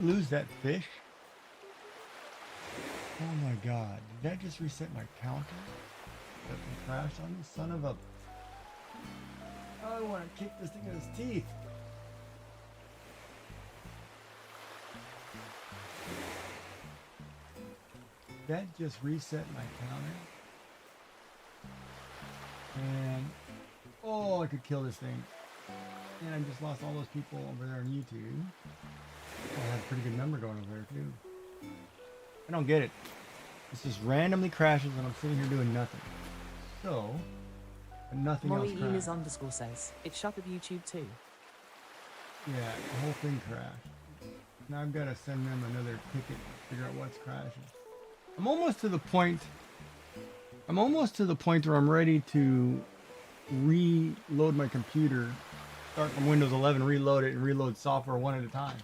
Lose that fish? Oh my god, did that just reset my counter? That crashed on me? Son of a... I want to kick this thing in his teeth. That just reset my counter. And... oh, I could kill this thing. And I just lost all those people over there on YouTube. I had a pretty good number going over there too. I don't get it. This just randomly crashes and I'm sitting here doing nothing. So, and nothing else crashed. Molly Elis _ says, it shut of YouTube too. Yeah, the whole thing crashed. Now I've got to send them another ticket to figure out what's crashing. I'm almost to the point where I'm ready to reload my computer, start from Windows 11, reload it, and reload software one at a time.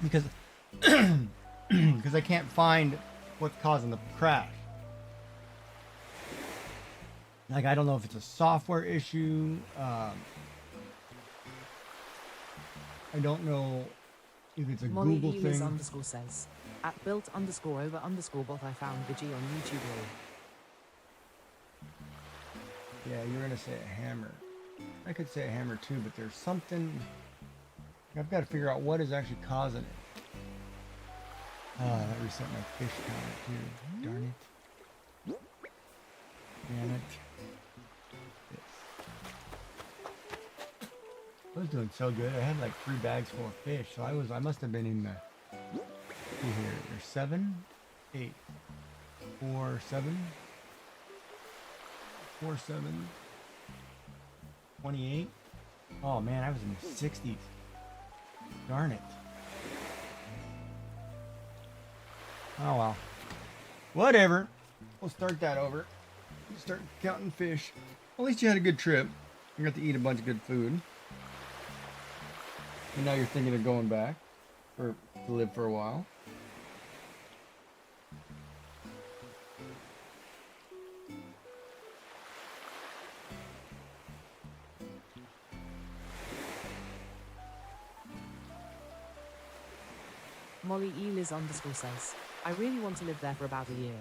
because because I can't find what's causing the crash. Like, I don't know if it's a software issue. I don't know if it's a Molly Google Elis thing. _ says, at built _ over _ bot I found Vigi on YouTube. Yeah, you're gonna say a hammer. I could say a hammer too, but there's something. I've got to figure out what is actually causing it. That reset my fish counter too. Darn it. Damn it. Yes. I was doing so good. I had like 3 bags full of fish, so I must have been in the. See here. There's 7, 8, 4, 7, 4, 7, 28. Oh man, I was in the 60s. Darn it. Oh well. Whatever. We'll start that over. Start counting fish. At least you had a good trip. You got to eat a bunch of good food. And now you're thinking of going back to live for a while. Molly Elis _ says, I really want to live there for about a year.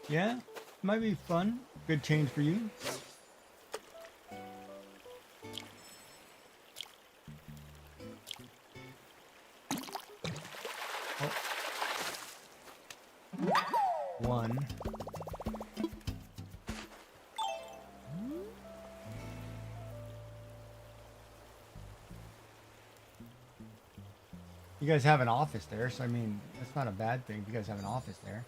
Yeah, might be fun. Good change for you. Oh. 1. You guys have an office there, so I mean, that's not a bad thing if you guys have an office there.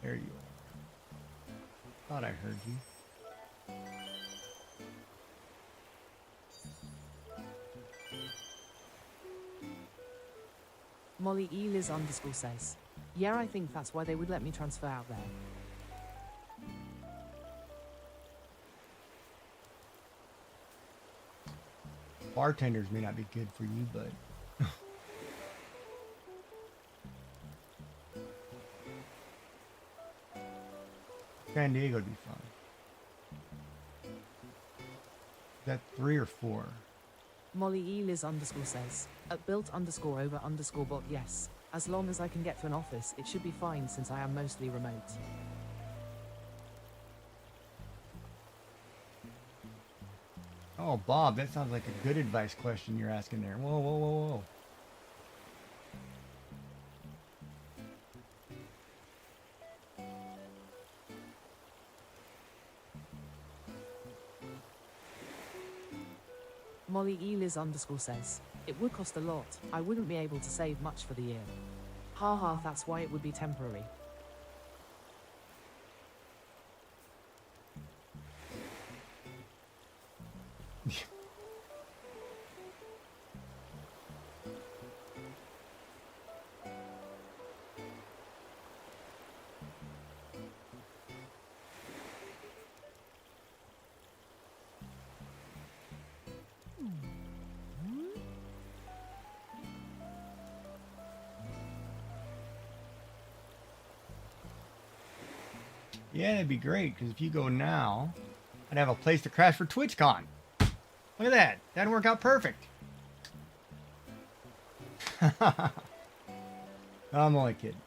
There you are. Thought I heard you. Molly Elis _ says, yeah, I think that's why they would let me transfer out there. Bartenders may not be good for you, but San Diego would be fun. Is that 3 or 4? Molly Elis _ says, at built _ over _ bot yes. As long as I can get to an office, it should be fine since I am mostly remote. Oh, Bob, that sounds like a good advice question you're asking there. Whoa, whoa, whoa, whoa. Molly Elis _ says, it would cost a lot. I wouldn't be able to save much for the year. Haha, that's why it would be temporary. Yeah, that'd be great, because if you go now, I'd have a place to crash for TwitchCon. Look at that. That'd work out perfect. I'm only kidding.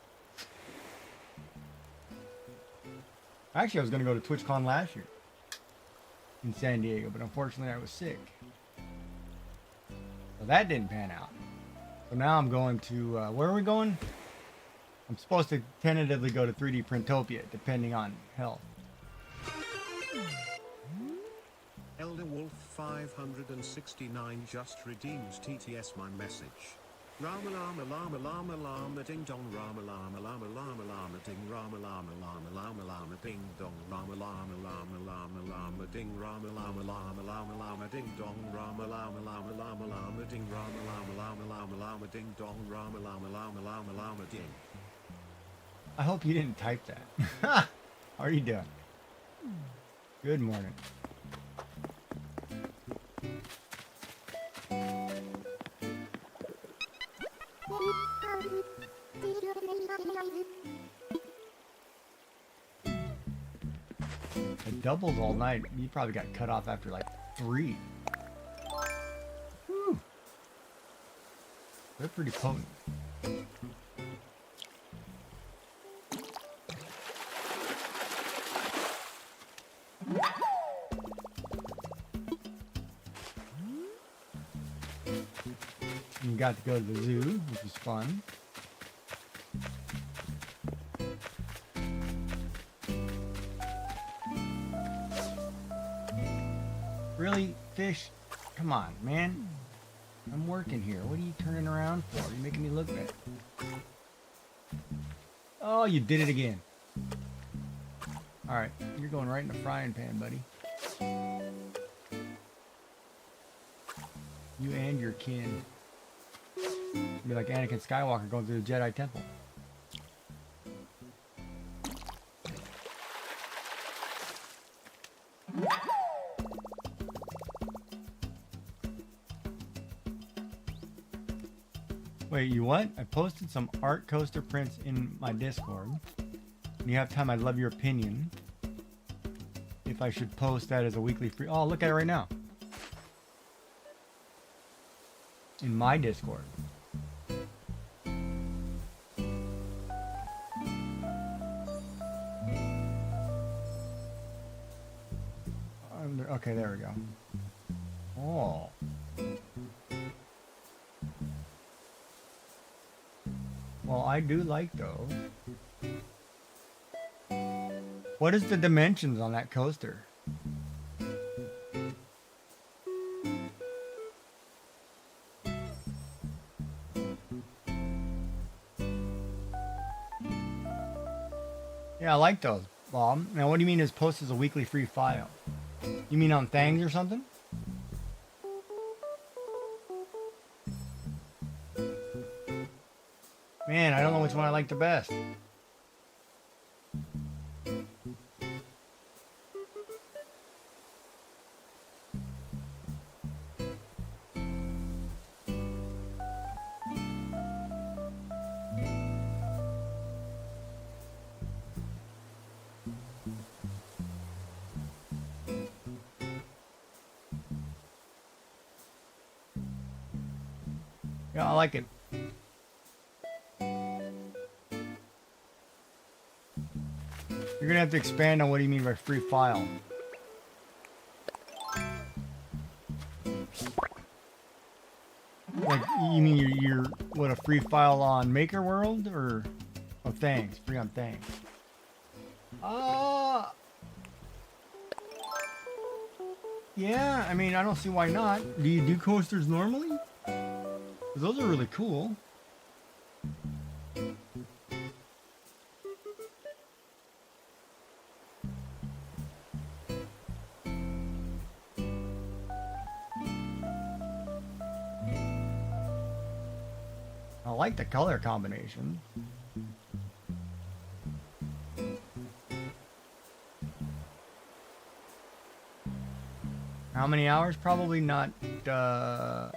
Actually, I was going to go to TwitchCon last year in San Diego, but unfortunately I was sick. So that didn't pan out. So now I'm going to, where are we going? I'm supposed to tentatively go to 3D Printopia, depending on health. Elder Wolf 569 just redeems TTS my message. Rama lama lama lama lama ding dong rama lama lama lama lama ding rama lama lama lama lama ding dong rama lama lama lama lama ding rama lama lama lama lama ding dong rama lama lama lama lama ding rama lama lama lama lama ding dong rama lama lama lama lama ding. I hope you didn't type that. How are you doing? Good morning. It doubles all night. You probably got cut off after like 3. Whew. They're pretty potent. You got to go to the zoo, which is fun. Really, fish? Come on, man. I'm working here. What are you turning around for? You're making me look bad. Oh, you did it again. Alright, you're going right in the frying pan, buddy. You and your kin. You'd be like Anakin Skywalker going through the Jedi Temple. Wait, you what? I posted some art coaster prints in my Discord. When you have time, I'd love your opinion. If I should post that as a weekly free... Oh, look at it right now. In my Discord. Okay, there we go. Oh. Well, I do like those. What is the dimensions on that coaster? Yeah, I like those, Bob. Now, what do you mean is post as a weekly free file? You mean on Thangs or something? Man, I don't know which one I like the best. Yeah, I like it. You're gonna have to expand on what do you mean by free file. Like, you mean you're what, a free file on Maker World or oh, Thanks, free on Thanks. Yeah, I mean, I don't see why not. Do you do coasters normally? 'Cause those are really cool. I like the color combination. How many hours? Probably not, well,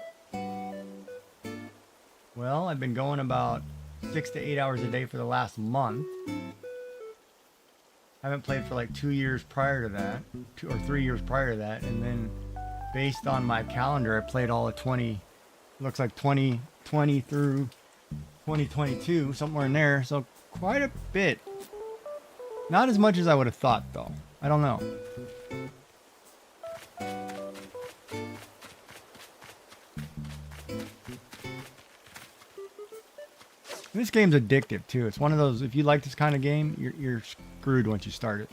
I've been going about 6 to 8 hours a day for the last month. I haven't played for like 2 years prior to that, 2 or 3 years prior to that, and then based on my calendar, I played all of 20. Looks like 2020 through 2022, somewhere in there. So quite a bit. Not as much as I would have thought, though. I don't know. This game's addictive too. It's one of those, if you like this kind of game, you're screwed once you start it.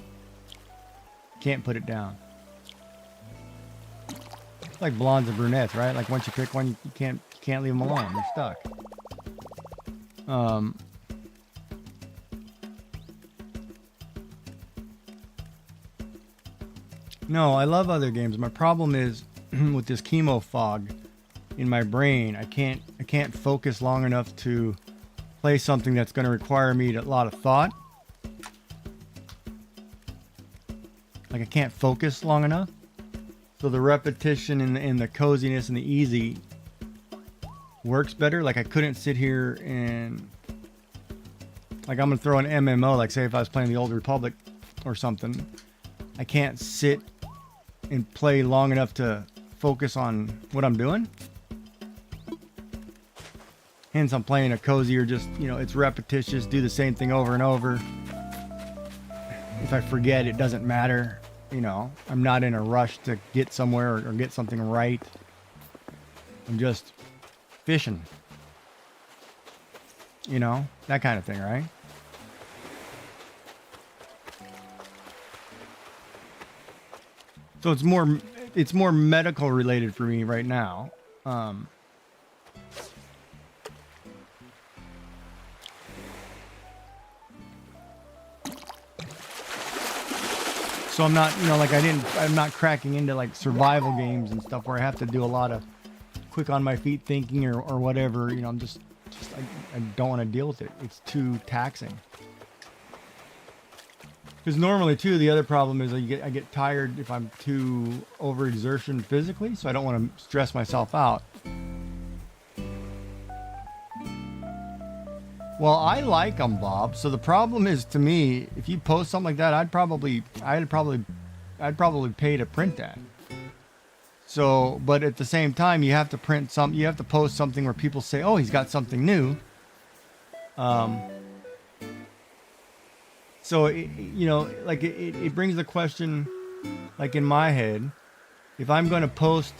Can't put it down. It's like blondes and brunettes, right? Like once you pick one, you can't leave them alone. You're stuck. No, I love other games. My problem is with this chemo fog in my brain. I can't focus long enough to play something that's going to require me a lot of thought. Like I can't focus long enough. So the repetition and the coziness and the easy works better. Like I couldn't sit here and like I'm going to throw an MMO. Like say if I was playing the Old Republic or something, I can't sit and play long enough to focus on what I'm doing. Hence, I'm playing a cozier, just, you know, it's repetitious, do the same thing over and over. If I forget, it doesn't matter. You know, I'm not in a rush to get somewhere or get something right. I'm just fishing. You know, that kind of thing, right? So it's more medical related for me right now. So I'm not, you know, like I'm not cracking into like survival games and stuff where I have to do a lot of quick on my feet thinking or whatever. You know, I'm just I don't want to deal with it. It's too taxing. Because normally too, the other problem is I get tired if I'm too overexertion physically, so I don't want to stress myself out. Well, I like them, Bob. So the problem is, to me, if you post something like that, I'd probably pay to print that. So, but at the same time, you have to post something where people say, "Oh, he's got something new." So you know, like it brings the question, like in my head, if I'm going to post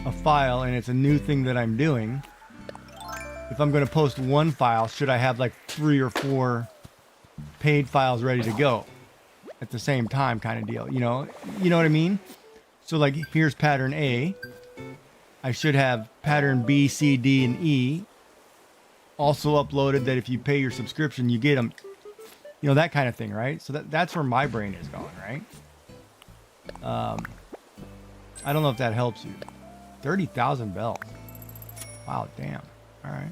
a file and it's a new thing that I'm doing. If I'm going to post one file, should I have like 3 or 4 paid files ready to go at the same time kind of deal? You know what I mean? So like here's pattern A. I should have pattern B, C, D, and E also uploaded that if you pay your subscription, you get them, you know, that kind of thing, right? So that's where my brain is going, right? I don't know if that helps you. 30,000 bells. Wow, damn. All right.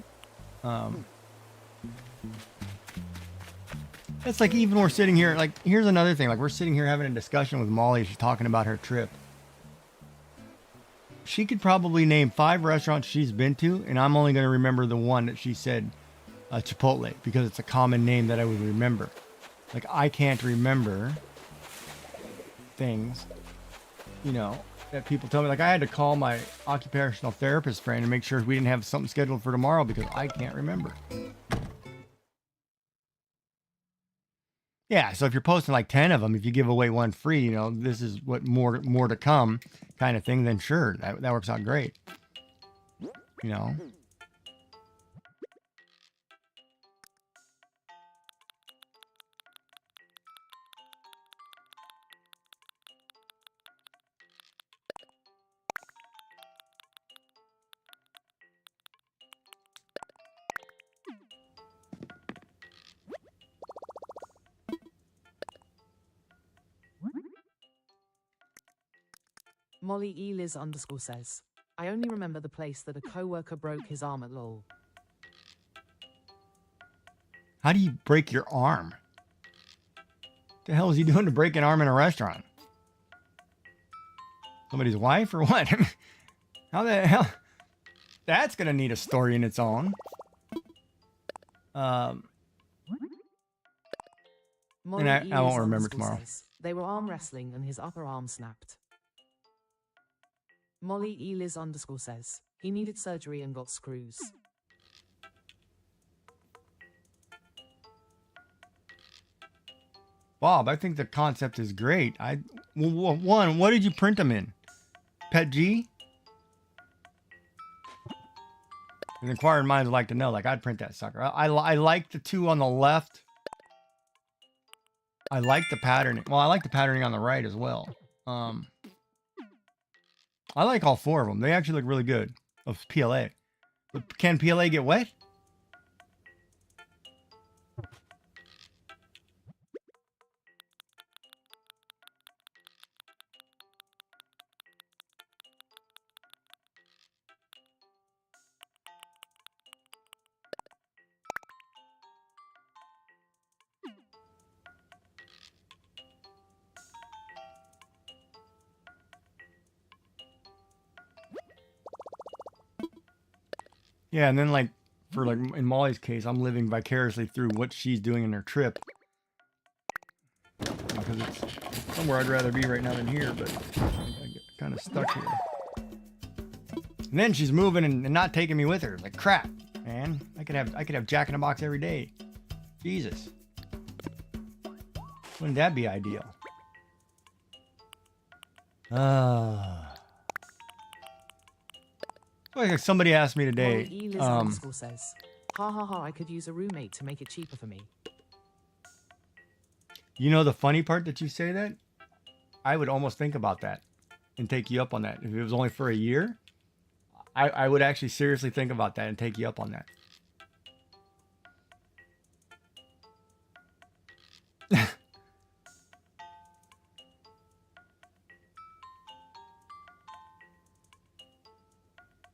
It's like even we're sitting here, like here's another thing, like we're sitting here having a discussion with Molly. She's talking about her trip. She could probably name 5 restaurants she's been to, and I'm only going to remember the one that she said, Chipotle, because it's a common name that I would remember. Like I can't remember things, you know, that people tell me. Like I had to call my occupational therapist friend and make sure we didn't have something scheduled for tomorrow because I can't remember. Yeah, so if you're posting like 10 of them, if you give away one free, you know, this is what more to come kind of thing, then sure, that works out great. You know. Molly Eliz _ says, I only remember the place that a coworker broke his arm at LOL. How do you break your arm? What the hell is he doing to break an arm in a restaurant? Somebody's wife or what? How the hell? That's gonna need a story in its own. Molly I won't Elis remember underscore tomorrow. says, they were arm wrestling and his upper arm snapped. Molly Elis underscore says, he needed surgery and got screws. Bob, I think the concept is great. One, what did you print them in? Pet G? An inquiring minds would like to know. Like, I'd print that sucker. I like the two on the left. I like the patterning. Well, I like the patterning on the right as well. I like all four of them. They actually look really good. Of PLA. But can PLA get wet? Yeah, and then like for like in Molly's case, I'm living vicariously through what she's doing in her trip. Because it's somewhere I'd rather be right now than here, but I get kind of stuck here. And then she's moving and not taking me with her. Like crap, man. I could have Jack in a Box every day. Jesus. Wouldn't that be ideal? Like somebody asked me today. Molly Elis underscore says, ha ha ha, I could use a roommate to make it cheaper for me. You know the funny part that you say that? I would almost think about that and take you up on that. If it was only for a year, I would actually seriously think about that and take you up on that.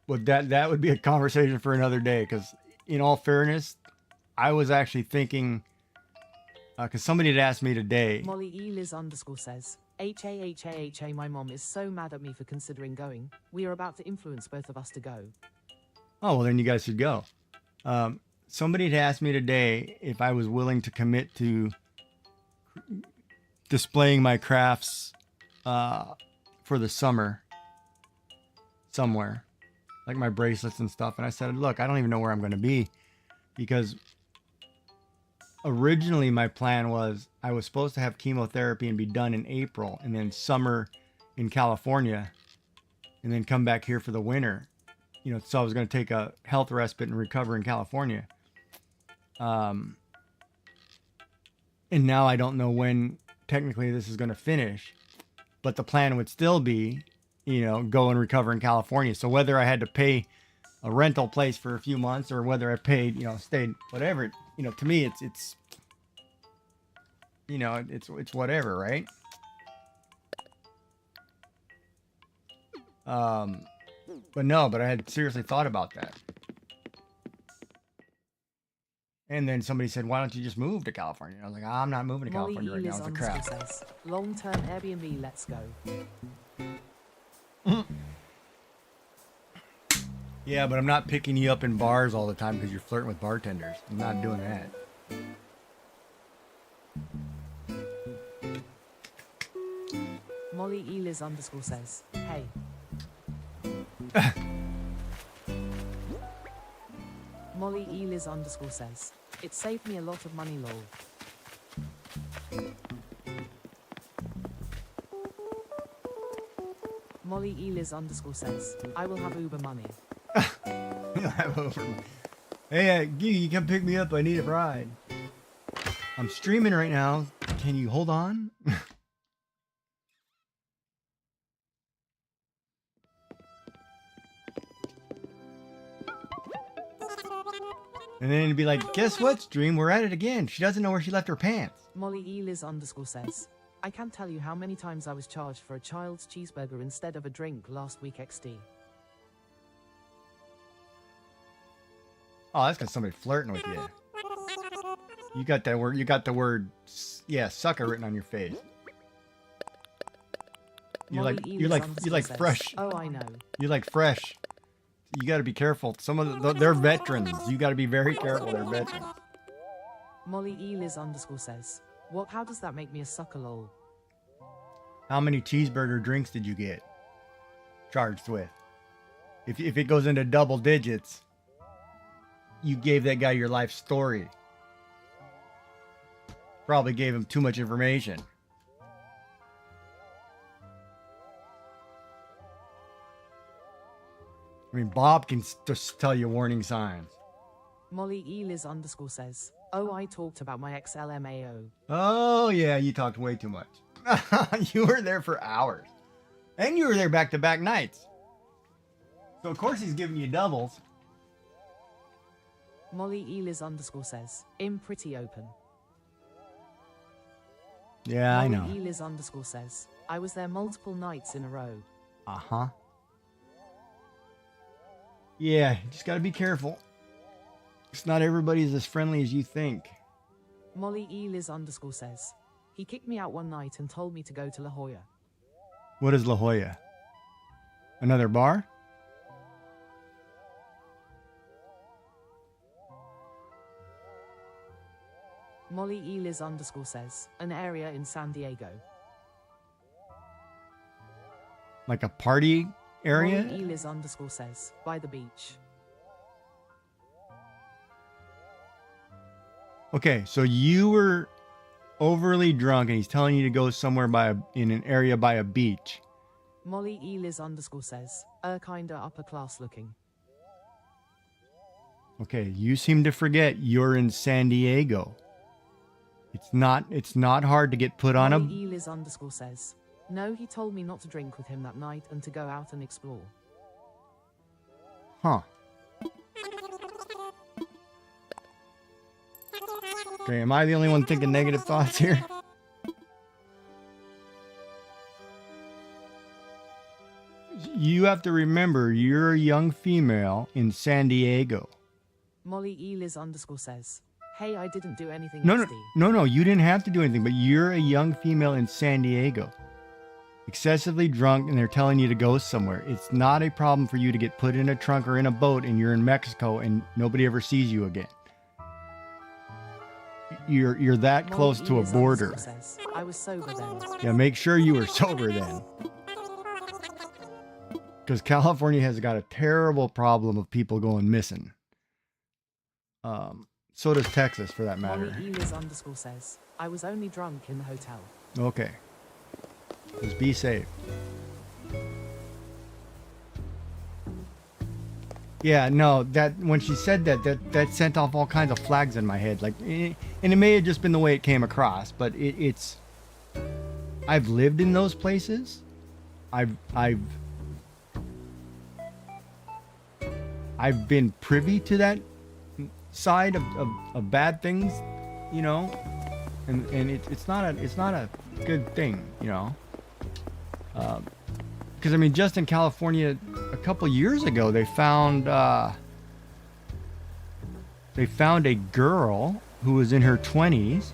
But that would be a conversation for another day, because in all fairness, I was actually thinking, because somebody had asked me today. Molly Elis underscore says, HAHAHA, my mom is so mad at me for considering going. We are about to influence both of us to go. Oh, well, then you guys should go. Somebody had asked me today if I was willing to commit to displaying my crafts for the summer somewhere, like my bracelets and stuff. And I said, look, I don't even know where I'm going to be, because originally my plan was I was supposed to have chemotherapy and be done in April, and then summer in California, and then come back here for the winter. You know, so I was going to take a health respite and recover in California. And now I don't know when technically this is going to finish, but the plan would still be, you know, go and recover in California. So whether I had to pay a rental place for a few months or whether I paid, you know, stayed, whatever, you know, to me, it's, you know, it's whatever, right? But I had seriously thought about that. And then somebody said, why don't you just move to California? And I was like, I'm not moving to California right now. It's a crap. Says, long-term Airbnb, let's go. Yeah, but I'm not picking you up in bars all the time because you're flirting with bartenders. I'm not doing that. Molly Elis underscore says, hey. Molly Elis underscore says, it saved me a lot of money, lol. Molly Elis underscore says, I will have Uber money. You'll have Uber money. Hey, you come pick me up. I need a ride. I'm streaming right now. Can you hold on? And then it'd be like, guess what, stream? We're at it again. She doesn't know where she left her pants. Molly Elis underscore says, I can't tell you how many times I was charged for a child's cheeseburger instead of a drink last week XD. Oh, that's because somebody flirting with you. You got that word. You got the word, yeah, sucker written on your face. You're like fresh. Oh, I know. You're like fresh. You got to be careful. Some of they're veterans. You got to be very careful. They're veterans. Molly Elis underscore says, What? How does that make me a sucker, lol? How many cheeseburger drinks did you get charged with? If it goes into double digits, you gave that guy your life story. Probably gave him too much information. I mean, Bob can just tell you warning signs. Molly Eliz _ says, oh, I talked about my XLMAO. Oh, yeah, you talked way too much. You were there for hours. And you were there back-to-back nights. So, of course, he's giving you doubles. Molly Eliz _ says, I'm pretty open. Yeah, I know. Molly Eliz _ says, I was there multiple nights in a row. Uh-huh. Yeah, you just gotta be careful. It's not everybody's as friendly as you think. Molly Eliz _ says, he kicked me out one night and told me to go to La Jolla. What is La Jolla? Another bar? Molly Eliz _ says, an area in San Diego. Like a party area? Molly Eliz _ says, by the beach. Okay, so you were overly drunk and he's telling you to go somewhere in an area by a beach. Molly Eliz _ says, kinda upper class looking. Okay, you seem to forget you're in San Diego. It's not hard to get put on a... Molly Eliz _ says, no, he told me not to drink with him that night and to go out and explore. Huh. Okay, am I the only one thinking negative thoughts here? You have to remember, you're a young female in San Diego. Molly Eliz _ says, hey, I didn't do anything No, nasty. no, you didn't have to do anything, but you're a young female in San Diego. Excessively drunk, and they're telling you to go somewhere. It's not a problem for you to get put in a trunk or in a boat and you're in Mexico and nobody ever sees you again. You're that close to a border. Says, I was sober then. Yeah, make sure you were sober then. Because California has got a terrible problem of people going missing. So does Texas, for that matter. Molly Eliz _ says, I was only drunk in the hotel. Okay. Just be safe. Yeah, no, that when she said that sent off all kinds of flags in my head. Like, and it may have just been the way it came across, but it's. I've lived in those places. I've been privy to that side of bad things, you know, and it's not a good thing, you know. Because I mean, just in California, a couple years ago, they found a girl who was in her 20s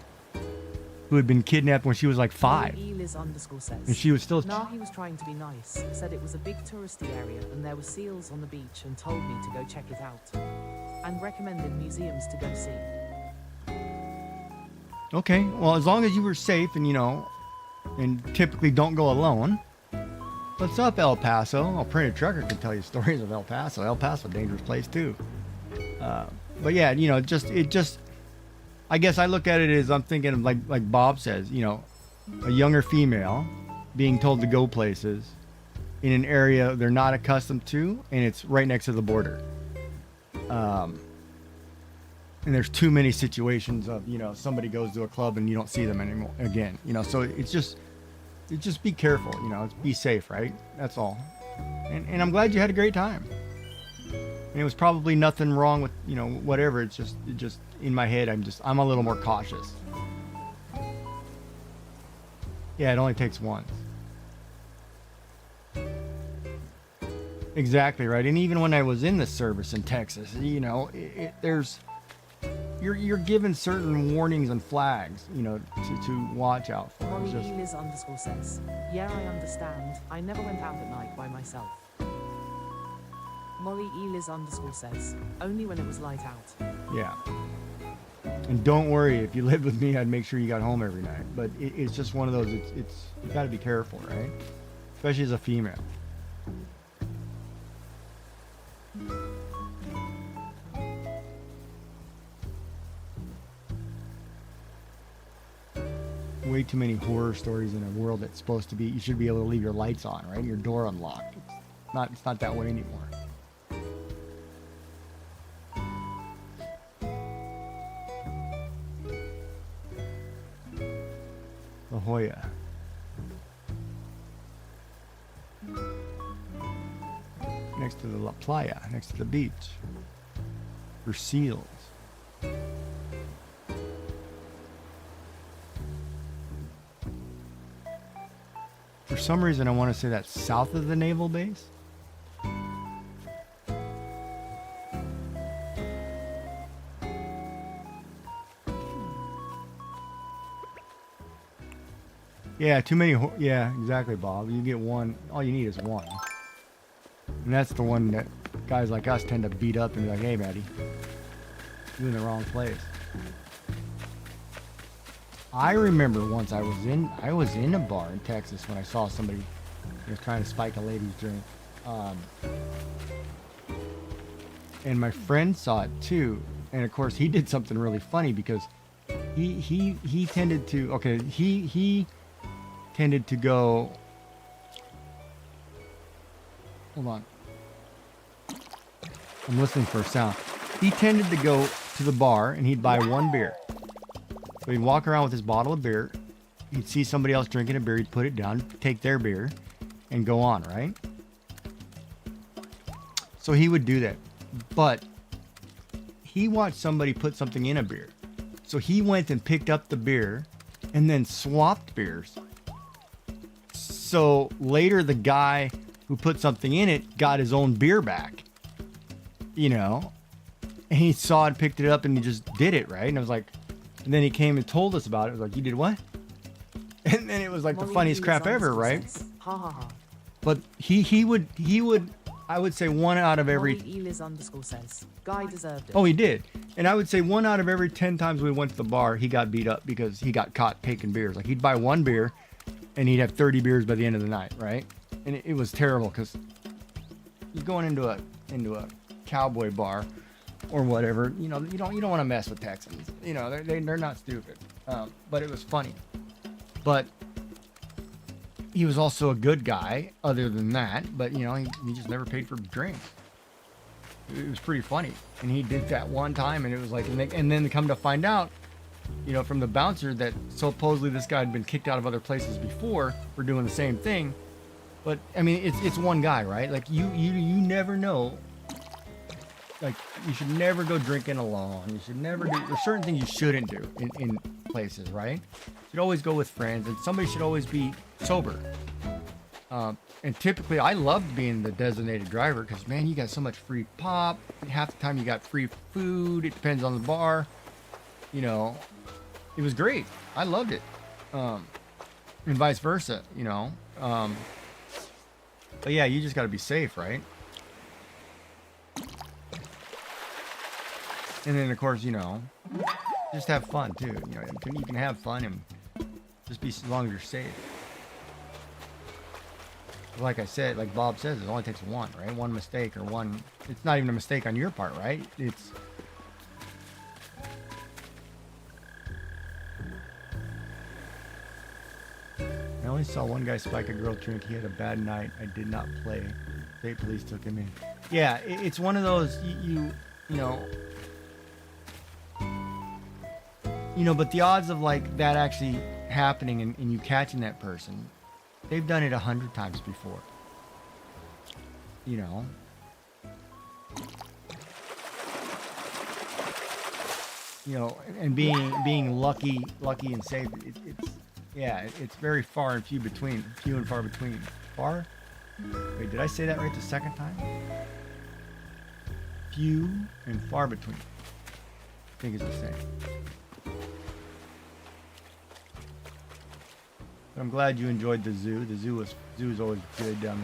who had been kidnapped when she was like 5. Molly Eliz _ says, And she was still... nah, he was trying to be nice. Said it was a big touristy area and there were seals on the beach and told me to go check it out. And recommended museums to go see. Okay, well, as long as you were safe and, you know, and typically don't go alone. What's up, El Paso? Oh, Printed Trucker can tell you stories of El Paso. El Paso, dangerous place too. But yeah, you know, it just, I guess I look at it as I'm thinking of like Bob says, you know, a younger female being told to go places in an area they're not accustomed to, and it's right next to the border. And there's too many situations of, you know, somebody goes to a club and you don't see them anymore again, you know, so it's just be careful, you know, be safe, right? That's all. And I'm glad you had a great time. And it was probably nothing wrong with, you know, whatever. It just in my head, I'm a little more cautious. Yeah, it only takes once. Exactly right. And even when I was in the service in Texas, you know, you're given certain warnings and flags, you know, to watch out for. Molly Eliz _ says, yeah, I understand. I never went out at night by myself. Molly Eliz _ says, only when it was light out. Yeah. And don't worry, if you lived with me, I'd make sure you got home every night. But it's just one of those. It's you got to be careful, right? Especially as a female. Way too many horror stories in a world that's supposed to be. You should be able to leave your lights on, right? Your door unlocked. It's not that way anymore. La Jolla. Next to the La Playa, next to the beach. For seals. For some reason, I want to say that's south of the naval base. Yeah, too many. Yeah, exactly, Bob. You get one. All you need is one. And that's the one that guys like us tend to beat up and be like, hey, Maddie, you're in the wrong place. I remember once I was in a bar in Texas when I saw somebody trying to spike a lady's drink. And my friend saw it too. And of course he did something really funny because he tended to he tended to go. Hold on. I'm listening for a sound. He tended to go to the bar and he'd buy one beer. So he'd walk around with his bottle of beer. He'd see somebody else drinking a beer. He'd put it down, take their beer, and go on, right? So he would do that. But he watched somebody put something in a beer. So he went and picked up the beer and then swapped beers. So later the guy who put something in it got his own beer back. You know? And he saw it, picked it up, and he just did it, right? And I was like... And then he came and told us about it. It was like, you did what? And then it was like the funniest crap ever, right? Ha ha ha. But he would, I would say one out of every... says, Guy deserved it. Oh, he did. And I would say 1 out of every 10 times we went to the bar, he got beat up because he got caught taking beers. Like he'd buy one beer and he'd have 30 beers by the end of the night, right? And it was terrible because you're going into a cowboy bar or whatever, you don't want to mess with Texans. You know, they're not stupid. But it was funny. But he was also a good guy other than that, but he just never paid for drinks. It was pretty funny. And he did that one time and it was like, and then come to find out, from the bouncer that supposedly this guy had been kicked out of other places before for doing the same thing. But I mean, it's one guy, right? Like you never know. Like, you should never go drinking alone. You should never do... There's certain things you shouldn't do in places, right? You should always go with friends, and somebody should always be sober. And typically, I loved being the designated driver because, man, you got so much free pop. Half the time, you got free food. It depends on the bar. It was great. I loved it. And vice versa, But yeah, you just got to be safe, right? And then, of course, just have fun, too. You can have fun and just be, as long as you're safe. Like I said, like Bob says, it only takes one, right? One mistake or one... It's not even a mistake on your part, right? It's... I only saw one guy spike a girl drink. He had a bad night. I did not play. State police took him in. Yeah, it's one of those, but the odds of like that actually happening and you catching that person, they've done it 100 times before. And being lucky and safe. It's very far and few and far between. Far? Wait, did I say that right the second time? Few and far between. I think it's the same. But I'm glad you enjoyed the zoo. The zoo is always good down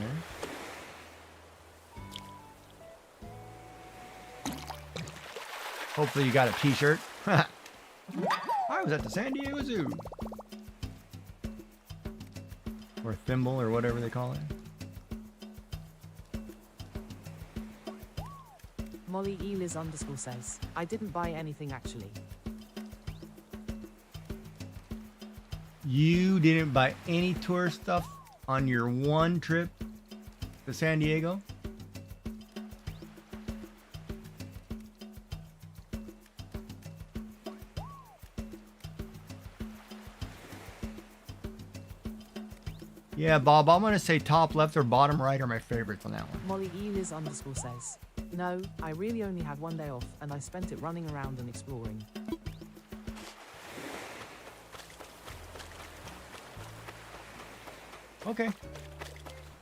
there. Hopefully you got a t-shirt. I was at the San Diego Zoo. Or Thimble, or whatever they call it. Molly Eliz underscore says, I didn't buy anything actually. You didn't buy any tourist stuff on your one trip to San Diego? Yeah, Bob, I'm going to say top left or bottom right are my favorites on that one. Molly Eliz underscore says, no, I really only had one day off and I spent it running around and exploring. Okay.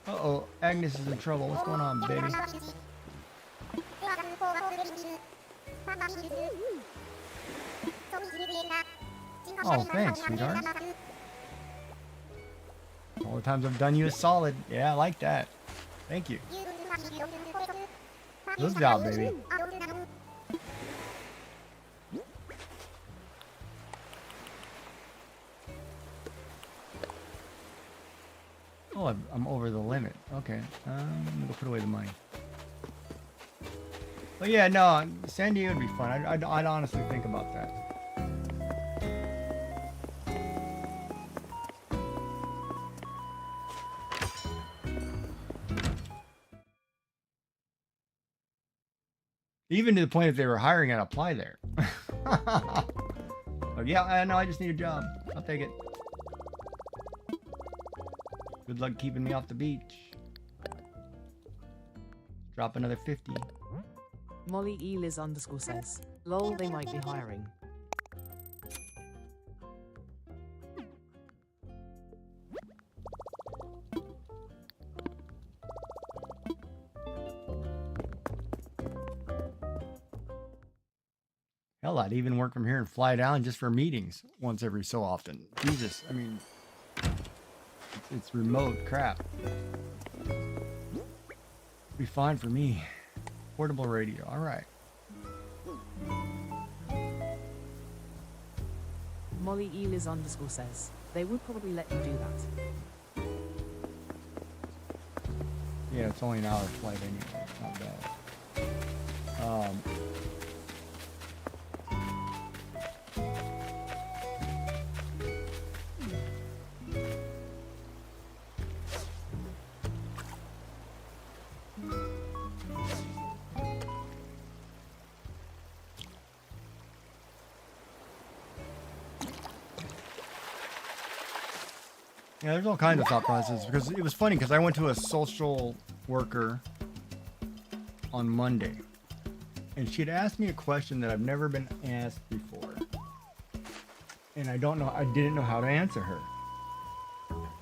Uh-oh, Agnes is in trouble. What's going on, baby? Oh, thanks, sweetheart. All the times I've done you a solid. Yeah, I like that. Thank you. Good job, baby. Oh, I'm over the limit. Okay. I'm gonna go put away the money. But yeah, no, San Diego would be fun. I'd honestly think about that. Even to the point if they were hiring, I'd apply there. Like, yeah, I know, I just need a job. I'll take it. Good luck keeping me off the beach. Drop another 50. Molly Eliz underscore says, lol, they might be hiring. Hell, I'd even work from here and fly down just for meetings once every so often. Jesus, I mean, it's remote crap. Be fine for me. Portable radio, all right. Molly Eliz underscore says, they would probably let you do that. Yeah, it's only an hour flight anyway. It's not bad. Yeah, there's all kinds of thought processes because it was funny because I went to a social worker on Monday and she had asked me a question that I've never been asked before. And I didn't know how to answer her.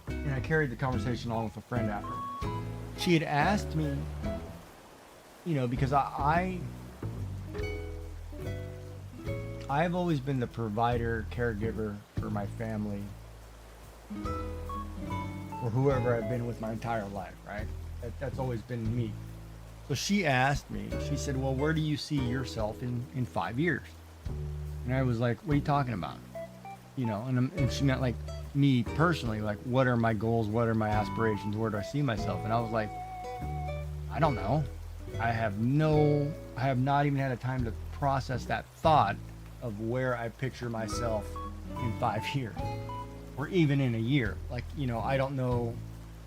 And I carried the conversation on with a friend after. She had asked me, you know, because I've always been the provider, caregiver for my family. Or whoever I've been with my entire life, right? That's always been me. So she asked me, she said, well, where do you see yourself in 5 years? And I was like, what are you talking about? You know, and she meant like me personally, like what are my goals? What are my aspirations? Where do I see myself? And I was like, I don't know. I have not even had a time to process that thought of where I picture myself in 5 years. Or even in a year. Like, you know, I don't know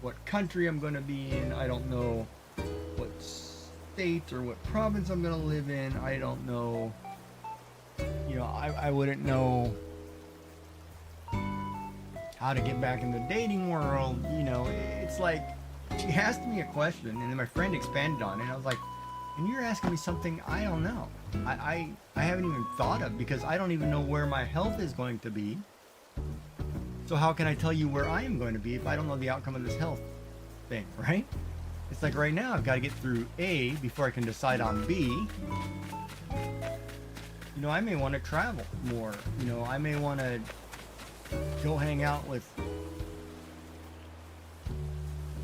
what country I'm going to be in. I don't know what state or what province I'm going to live in. I don't know, you know, I wouldn't know how to get back in the dating world. You know, it's like, she asked me a question and then my friend expanded on it. And I was like, and you're asking me something I don't know. I haven't even thought of, because I don't even know where my health is going to be. So how can I tell you where I am going to be if I don't know the outcome of this health thing, right? It's like right now I've got to get through A before I can decide on B. You know, I may want to travel more. You know, I may want to go hang out with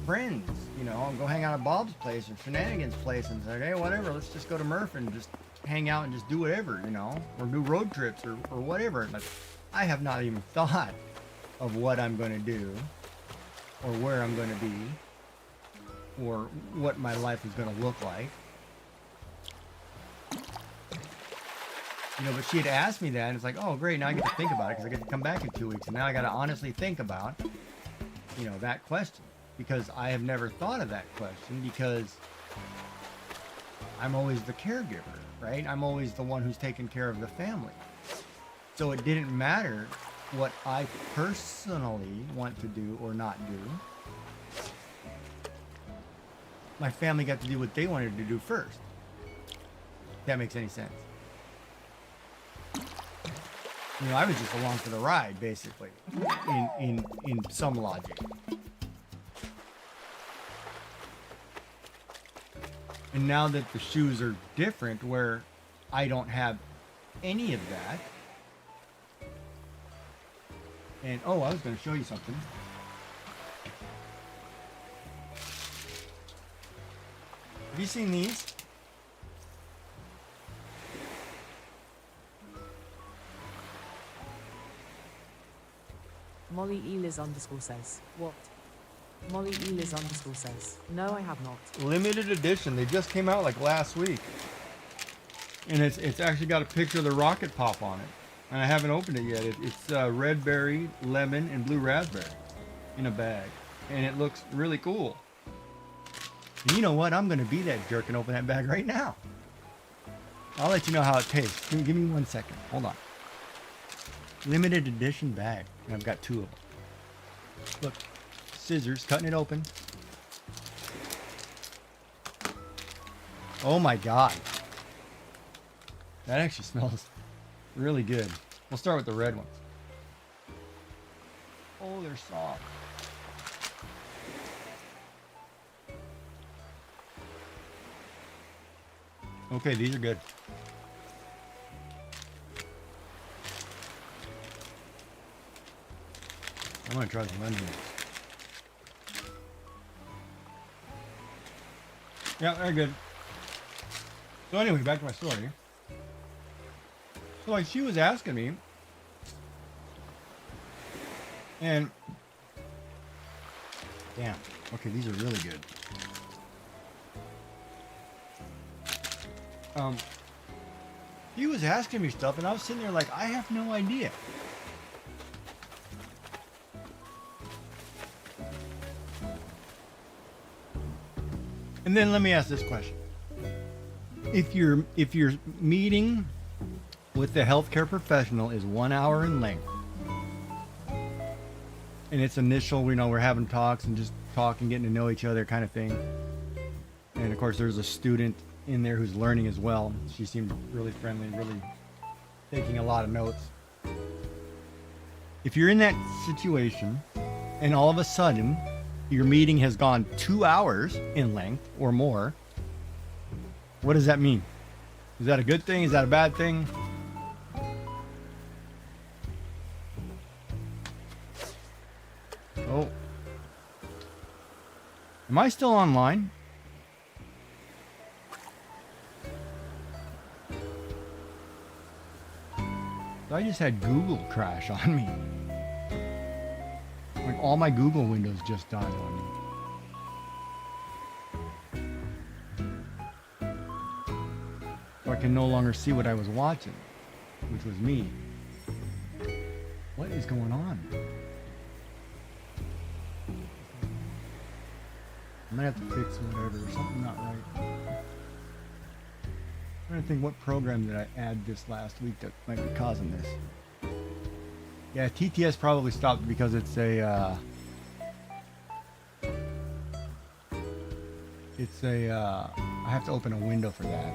friends. You know, go hang out at Bob's place or Shenanigans place and say, hey, whatever, let's just go to Murph and just hang out and just do whatever, you know, or do road trips or whatever. Like, I have not even thought of what I'm going to do or where I'm going to be or what my life is going to look like. You know, but she had asked me that, and it's like, oh, great, now I get to think about it because I get to come back in 2 weeks, and now I got to honestly think about, you know, that question, because I have never thought of that question, because I'm always the caregiver, right? I'm always the one who's taking care of the family. So it didn't matter what I personally want to do or not do. My family got to do what they wanted to do first. If that makes any sense. You know, I was just along for the ride, basically, in some logic. And now that the shoes are different, where I don't have any of that, and oh, I was going to show you something. Have you seen these? Molly Eliz _ says, what? Molly Eliz _ says, no, I have not. Limited edition. They just came out like last week. And it's actually got a picture of the rocket pop on it. And I haven't opened it yet. It's red berry, lemon, and blue raspberry in a bag. And it looks really cool. And you know what? I'm going to be that jerk and open that bag right now. I'll let you know how it tastes. Give me 1 second. Hold on. Limited edition bag. And I've got 2 of them. Look. Scissors, cutting it open. Oh my god. That actually smells really good. We'll start with the red ones. Oh, they're soft. Okay, these are good. I'm gonna try the lemon ones. Yeah, they're good. So anyway, back to my story. So like she was asking me, and damn, okay, these are really good. He was asking me stuff, and I was sitting there like, I have no idea. And then let me ask this question. If your meeting with the healthcare professional is 1 hour in length, and it's initial, you know, we're having talks and just talking, getting to know each other kind of thing. And of course there's a student in there who's learning as well. She seemed really friendly, really taking a lot of notes. If you're in that situation and all of a sudden your meeting has gone 2 hours in length or more, what does that mean? Is that a good thing? Is that a bad thing? Oh. Am I still online? I just had Google crash on me. Like all my Google windows just died on me. So I can no longer see what I was watching, which was me. What is going on? I might have to fix whatever. Something not right. I'm trying to think what program did I add this last week that might be causing this. Yeah, TTS probably stopped because it's a I have to open a window for that.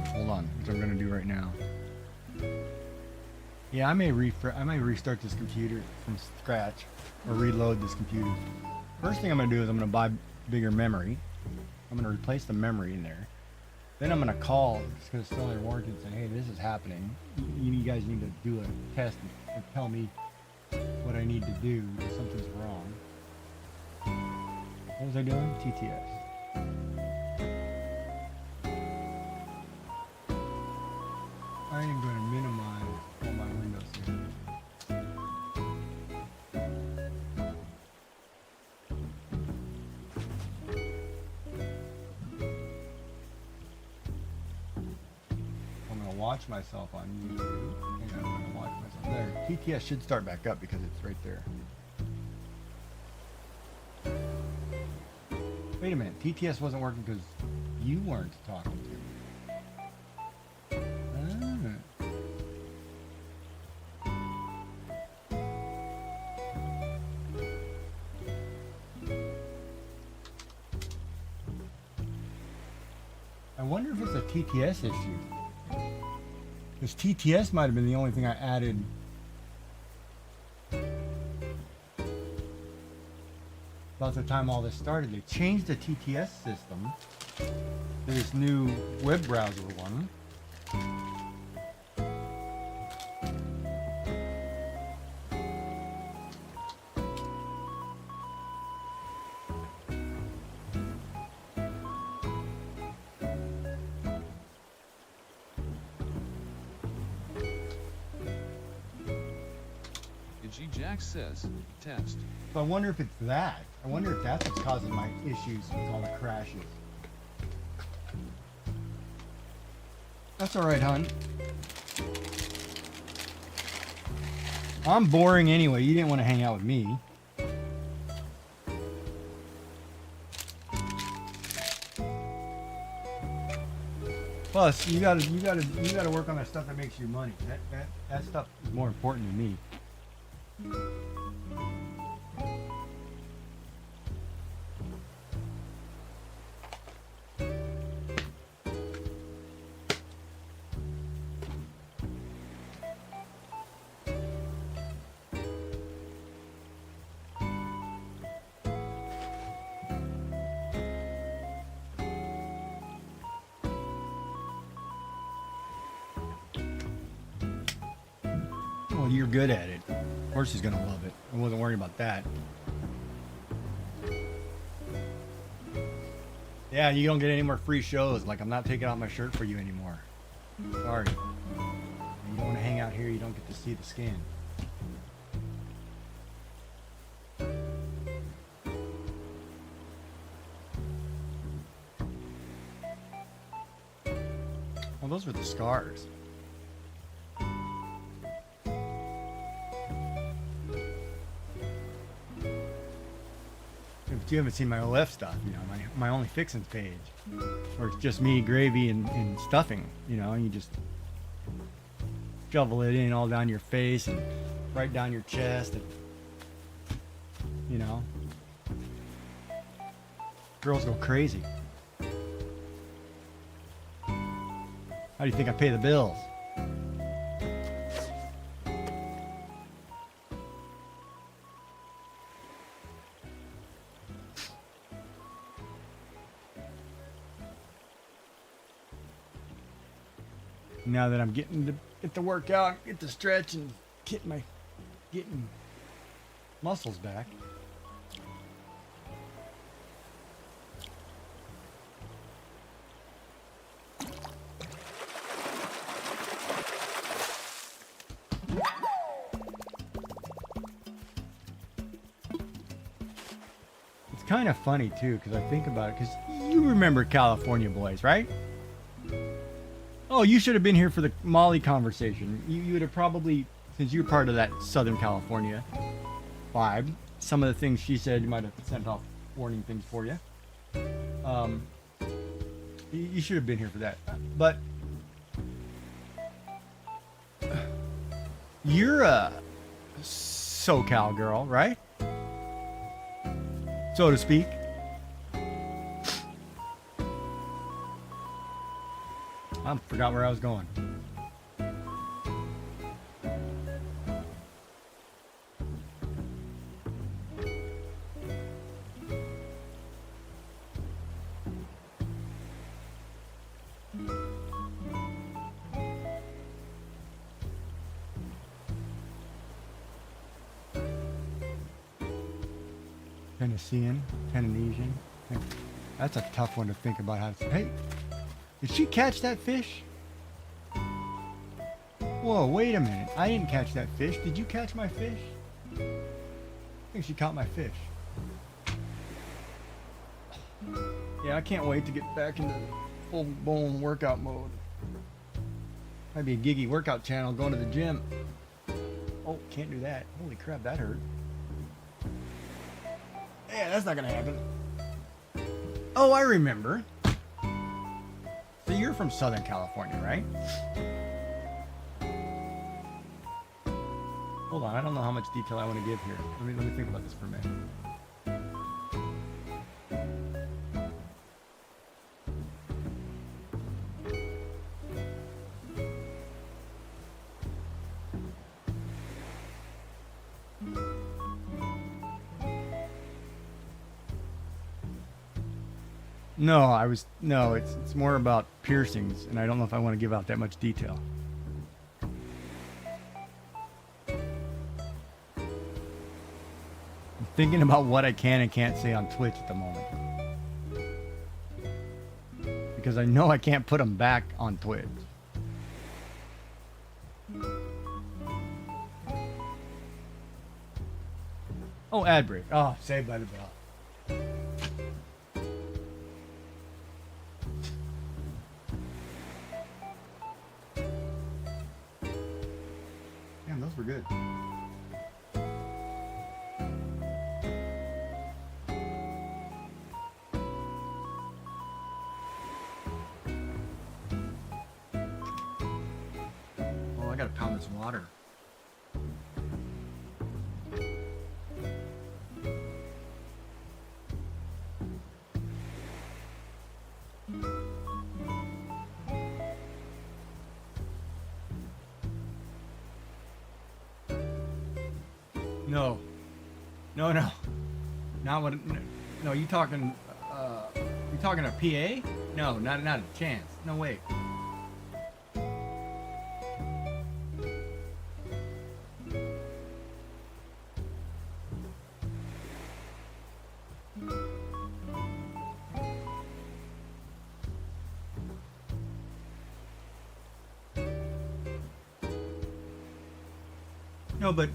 Hold on, which I'm gonna do right now. Yeah, I may restart this computer from scratch or reload this computer. First thing I'm gonna do is I'm gonna buy bigger memory. I'm gonna replace the memory in there. Then I'm gonna call, just gonna sell their warranty and say, hey, this is happening. You guys need to do a test and tell me what I need to do if something's wrong. What was I doing? TTS. watch myself on YouTube. Hang on, I'm gonna watch myself there. TTS should start back up because it's right there. Wait a minute, TTS wasn't working because you weren't talking to me. I wonder if it's a TTS issue. Because TTS might have been the only thing I added. About the time all this started, they changed the TTS system to this new web browser one. Jack says, test. So I wonder if it's that. I wonder if that's what's causing my issues with all the crashes. That's alright, hon. I'm boring anyway. You didn't want to hang out with me. Plus, you gotta work on that stuff that makes you money. That stuff is more important to me. Well, you're good at it. Of course he's gonna love it. I wasn't worried about that. Yeah, you don't get any more free shows. Like, I'm not taking off my shirt for you anymore. Sorry. You don't want to hang out here, you don't get to see the skin. Well, those were the scars. If you haven't seen my left stuff, you know, my only fixins page, where it's just me, gravy, and stuffing, you know, and you just shovel it in all down your face and right down your chest, and, you know, girls go crazy. How do you think I pay the bills? Now that I'm getting to get the workout, get the stretch, and getting muscles back. It's kind of funny too, because I think about it, because you remember California Boys, right? Oh, you should have been here for the Molly conversation. You would have probably, since you're part of that Southern California vibe, some of the things she said, you might have sent off warning things for you. You should have been here for that. But you're a SoCal girl, right? So to speak. I forgot where I was going. Tennessean, Tennessee. That's a tough one to think about how to. Hey, did she catch that fish? Whoa, wait a minute. I didn't catch that fish. Did you catch my fish? I think she caught my fish. Yeah, I can't wait to get back into full-blown workout mode. Might be a giggy workout channel going to the gym. Oh, can't do that. Holy crap, that hurt. Yeah, that's not gonna happen. Oh, I remember. So you're from Southern California, right? Hold on, I don't know how much detail I want to give here. Let me think about this for a minute. No, it's more about piercings, and I don't know if I want to give out that much detail. I'm thinking about what I can and can't say on Twitch at the moment. Because I know I can't put them back on Twitch. Oh, ad break. Oh, Saved by the Bell. Damn, those were good. Oh, I gotta pound this water. No. No. Not what. No, you talking a PA? No, not a chance. No way. No, but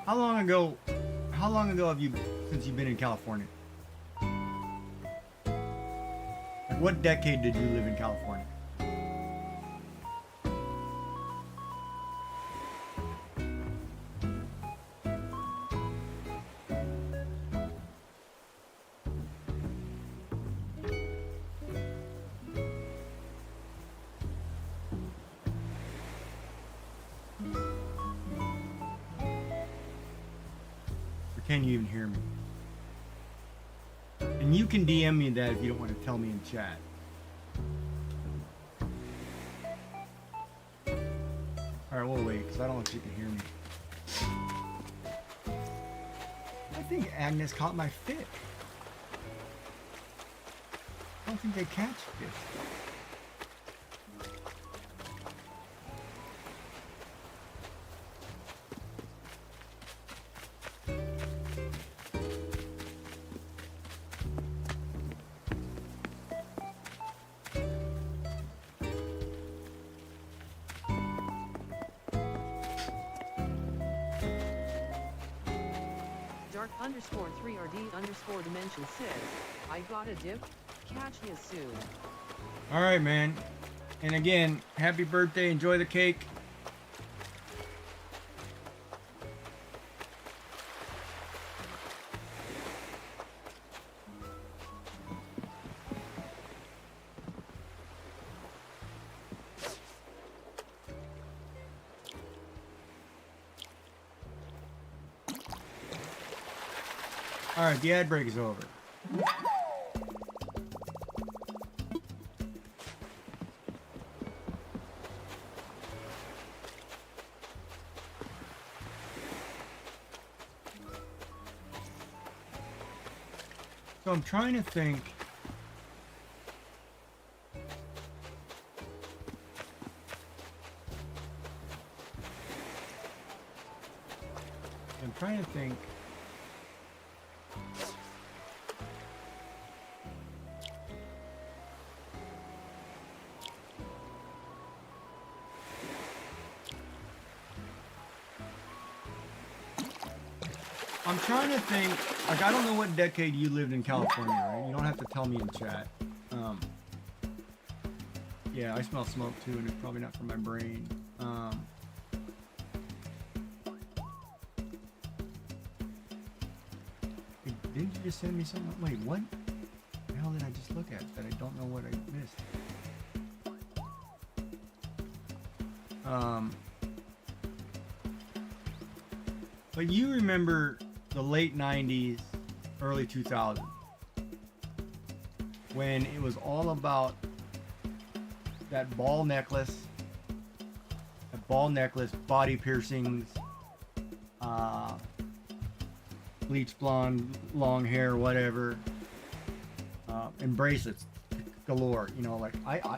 how long ago have you since you've been in California? Like, what decade did you live in California? Can you even hear me? And you can DM me that if you don't want to tell me in chat. Alright, we'll wait, because I don't know if you can hear me. I think Agnes caught my fit. I don't think they catch fish. Dark_3RD_dimension says, I got a dip. Catch you soon. All right, man. And again, happy birthday. Enjoy the cake. All right, the ad break is over. So I'm trying to think. I'm trying to think. I'm trying to think, like, I don't know what decade you lived in California, right? You don't have to tell me in chat. Yeah, I smell smoke too, and it's probably not from my brain. Didn't you just send me something? Wait, what the hell did I just look at that I don't know what I missed? But you remember the late 90s, early 2000s, when it was all about that ball necklace, body piercings, bleach blonde, long hair, whatever, and bracelets galore. You know, like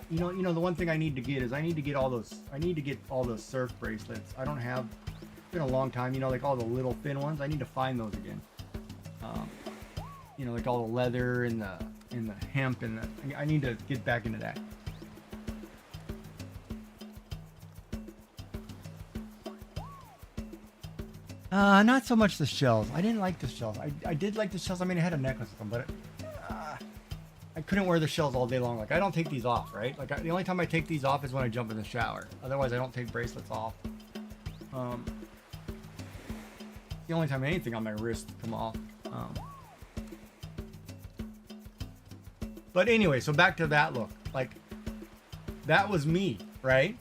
you know, the one thing I need to get is I need to get all those surf bracelets. I don't have. It's been a long time. You know, like all the little thin ones. I need to find those again. You know, like all the leather and the hemp and I need to get back into that. Not so much the shells. I didn't like the shells. I did like the shells. I mean, I had a necklace with them, but I couldn't wear the shells all day long. Like, I don't take these off, right? Like, the only time I take these off is when I jump in the shower. Otherwise, I don't take bracelets off. The only time anything on my wrist come off. But anyway, so back to that look. Like, that was me, right?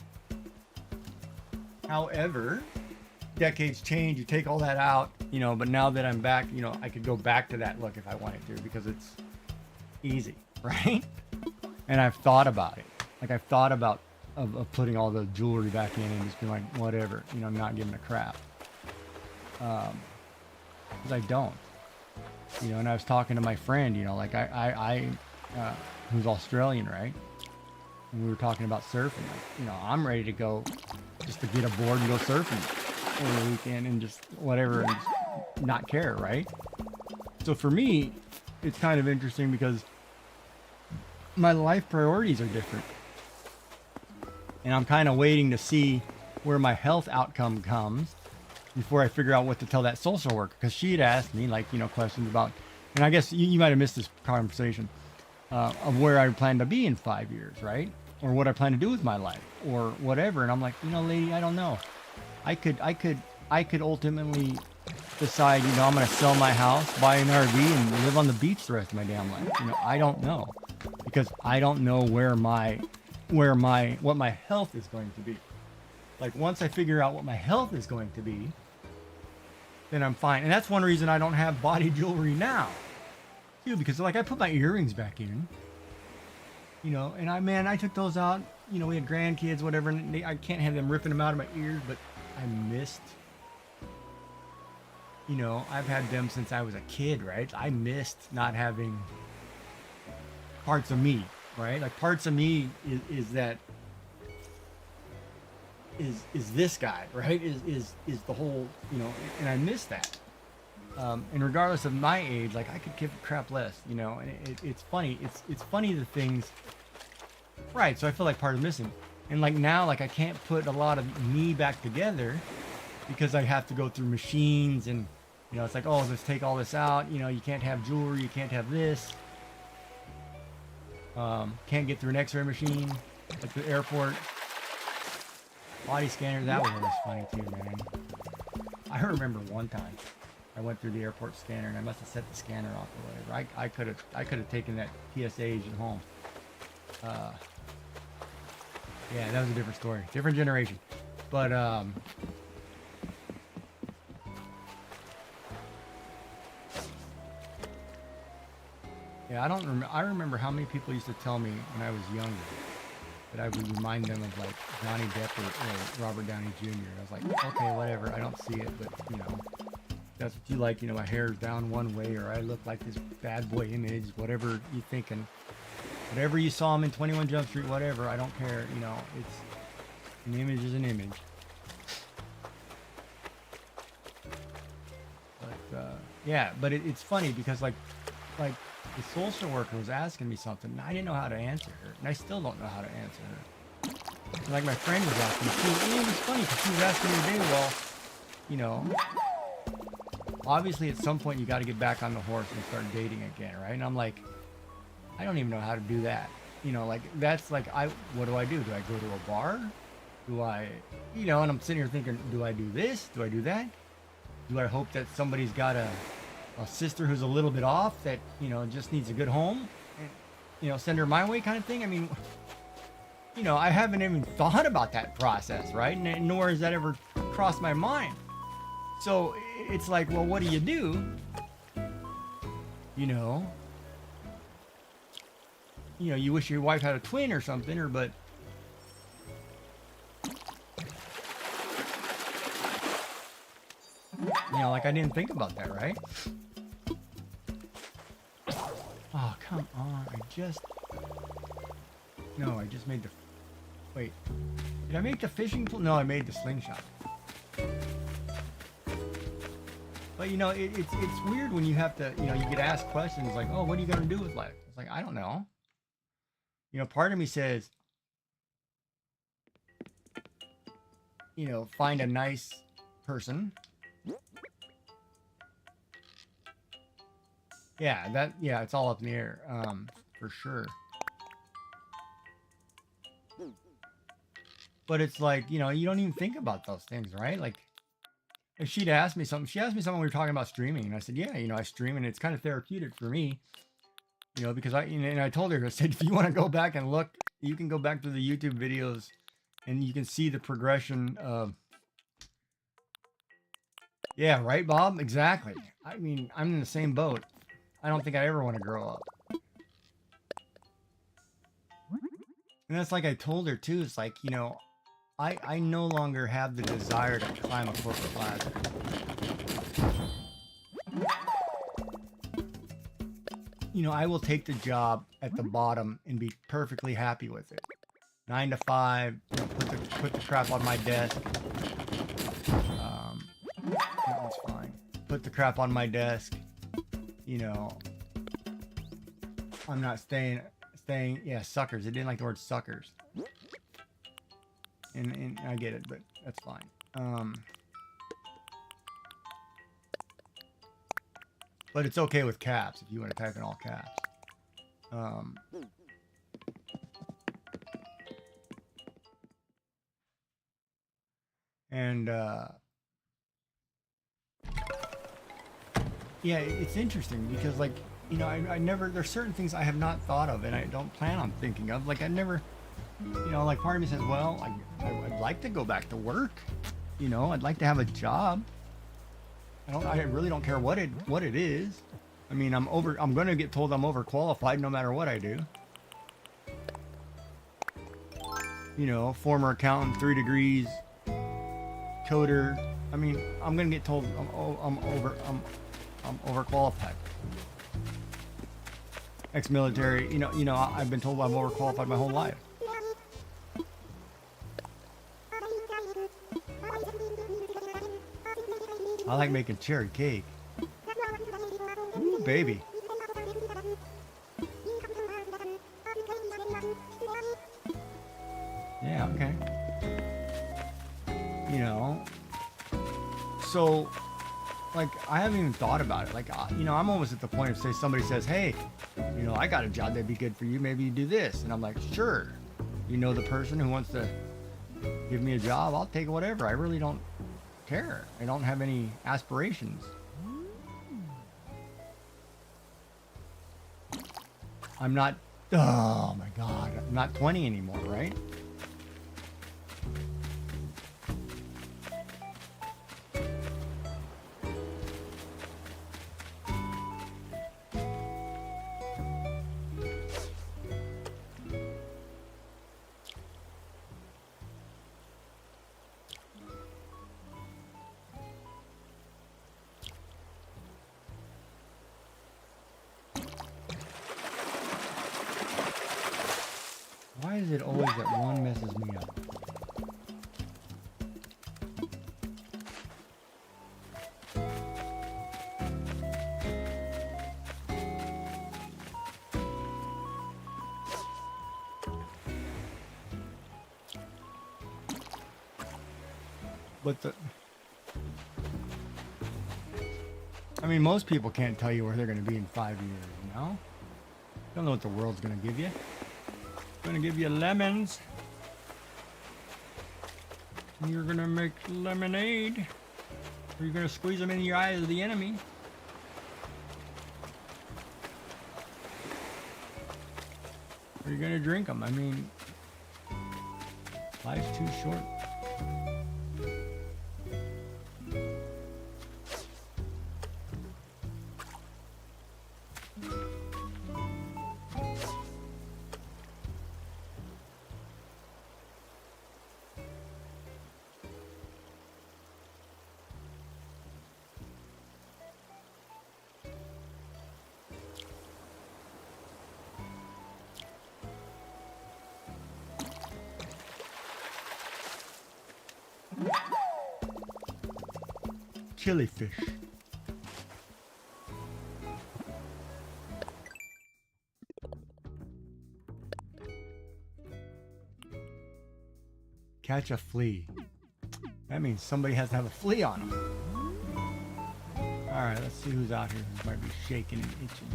However, decades change, you take all that out, you know, but now that I'm back, you know, I could go back to that look if I wanted to because it's easy, right? And I've thought about it. Like, I've thought about of putting all the jewelry back in and just being like, whatever, you know, I'm not giving a crap. Because I don't. You know, and I was talking to my friend, you know, like who's Australian, right? And we were talking about surfing. Like, you know, I'm ready to go just to get a board and go surfing over the weekend and just whatever and just not care, right? So for me, it's kind of interesting because my life priorities are different. And I'm kind of waiting to see where my health outcome comes before I figure out what to tell that social worker. Because she had asked me, like, you know, questions about, and I guess you might have missed this conversation, of where I plan to be in 5 years, right? Or what I plan to do with my life or whatever. And I'm like, you know, lady, I don't know. I could ultimately decide, you know, I'm going to sell my house, buy an RV and live on the beach the rest of my damn life. You know, I don't know because I don't know what my health is going to be. Like, once I figure out what my health is going to be, then I'm fine. And that's one reason I don't have body jewelry now, too, because like I put my earrings back in, you know, and I took those out. You know, we had grandkids, whatever, and I can't have them ripping them out of my ears, but I missed. You know, I've had them since I was a kid, right? I missed not having parts of me, right? Like, parts of me is this guy, right? Is the whole, you know, and I miss that. And regardless of my age, like, I could give a crap less, you know. And it's funny. It's funny the things, right? So I feel like part of missing, and like now, like I can't put a lot of me back together because I have to go through machines, and you know, it's like, oh, let's take all this out. You know, you can't have jewelry, you can't have this. Can't get through an X-ray machine at the airport. Body scanner, that one was funny too, man. I remember one time I went through the airport scanner and I must have set the scanner off or whatever. I could have taken that PSA agent home. Yeah, that was a different story, different generation. But yeah, I remember how many people used to tell me when I was younger that I would remind them of like Johnny Depp or Robert Downey Jr. I was like, okay, whatever, I don't see it, but you know, that's what you like, you know, my hair's down one way, or I look like this bad boy image, whatever you thinking, whatever you saw him in 21 Jump Street, whatever, I don't care, you know, it's an image is an image. But yeah, but it's funny because like the social worker was asking me something, and I didn't know how to answer her, and I still don't know how to answer her. And like my friend was asking me, and it was funny because she was asking me today, well, you know, obviously at some point you got to get back on the horse and start dating again, right? And I'm like, I don't even know how to do that. You know, like that's like what do I do? Do I go to a bar? Do I, you know, and I'm sitting here thinking, do I do this? Do I do that? Do I hope that somebody's got a sister who's a little bit off that, you know, just needs a good home and, you know, send her my way kind of thing? I mean, you know, I haven't even thought about that process, right? Nor has that ever crossed my mind. So it's like, well, what do? You know, you wish your wife had a twin or something, or but. You know, like I didn't think about that, right? Oh, come on. No, I just made the... Wait. Did I make the fishing pole? No, I made the slingshot. But, you know, it's weird when you have to, you know, you get asked questions like, oh, what are you going to do with life? It's like, I don't know. You know, part of me says, you know, find a nice person. Yeah, it's all up in the air, for sure. But it's like, you know, you don't even think about those things, right? Like, if she'd asked me something, when we were talking about streaming, and I said, yeah, you know, I stream, and it's kind of therapeutic for me, you know, because and I told her, I said, if you want to go back and look, you can go back to the YouTube videos, and you can see the progression of, yeah, right, Bob? Exactly. I mean, I'm in the same boat. I don't think I ever want to grow up. And that's like I told her too. It's like, you know, I no longer have the desire to climb a corporate ladder. You know, I will take the job at the bottom and be perfectly happy with it. 9 to 5, you know, put the crap on my desk. That one's fine. Put the crap on my desk. You know, I'm not staying, yeah, suckers. I didn't like the word suckers. And I get it, but that's fine. But it's okay with caps if you want to type in all caps. Yeah, it's interesting because, like, you know, I never, there's certain things I have not thought of and I don't plan on thinking of. Like, I never, you know, like part of me says, well, I'd like to go back to work. You know, I'd like to have a job. I really don't care what it is. I mean, I'm going to get told I'm overqualified no matter what I do. You know, former accountant, 3 degrees, coder. I mean, I'm going to get told I'm overqualified. Ex-military, you know, I've been told I'm overqualified my whole life. I like making cherry cake. Ooh, baby. Yeah, okay. You know, so, like, I haven't even thought about it. Like, you know, I'm almost at the point of, say, somebody says, hey, you know, I got a job that'd be good for you. Maybe you do this. And I'm like, sure. You know, the person who wants to give me a job, I'll take whatever. I really don't care. I don't have any aspirations. I'm not, oh my God, I'm not 20 anymore, right? Why is it always that one messes me up? But I mean, most people can't tell you where they're going to be in 5 years, you know? You don't know what the world's going to give you. Gonna give you lemons. And you're gonna make lemonade. Or you're gonna squeeze them in your eyes of the enemy. Or you're gonna drink them. I mean, life's too short. Chili fish. Catch a flea. That means somebody has to have a flea on them. Alright, let's see who's out here who might be shaking and itching.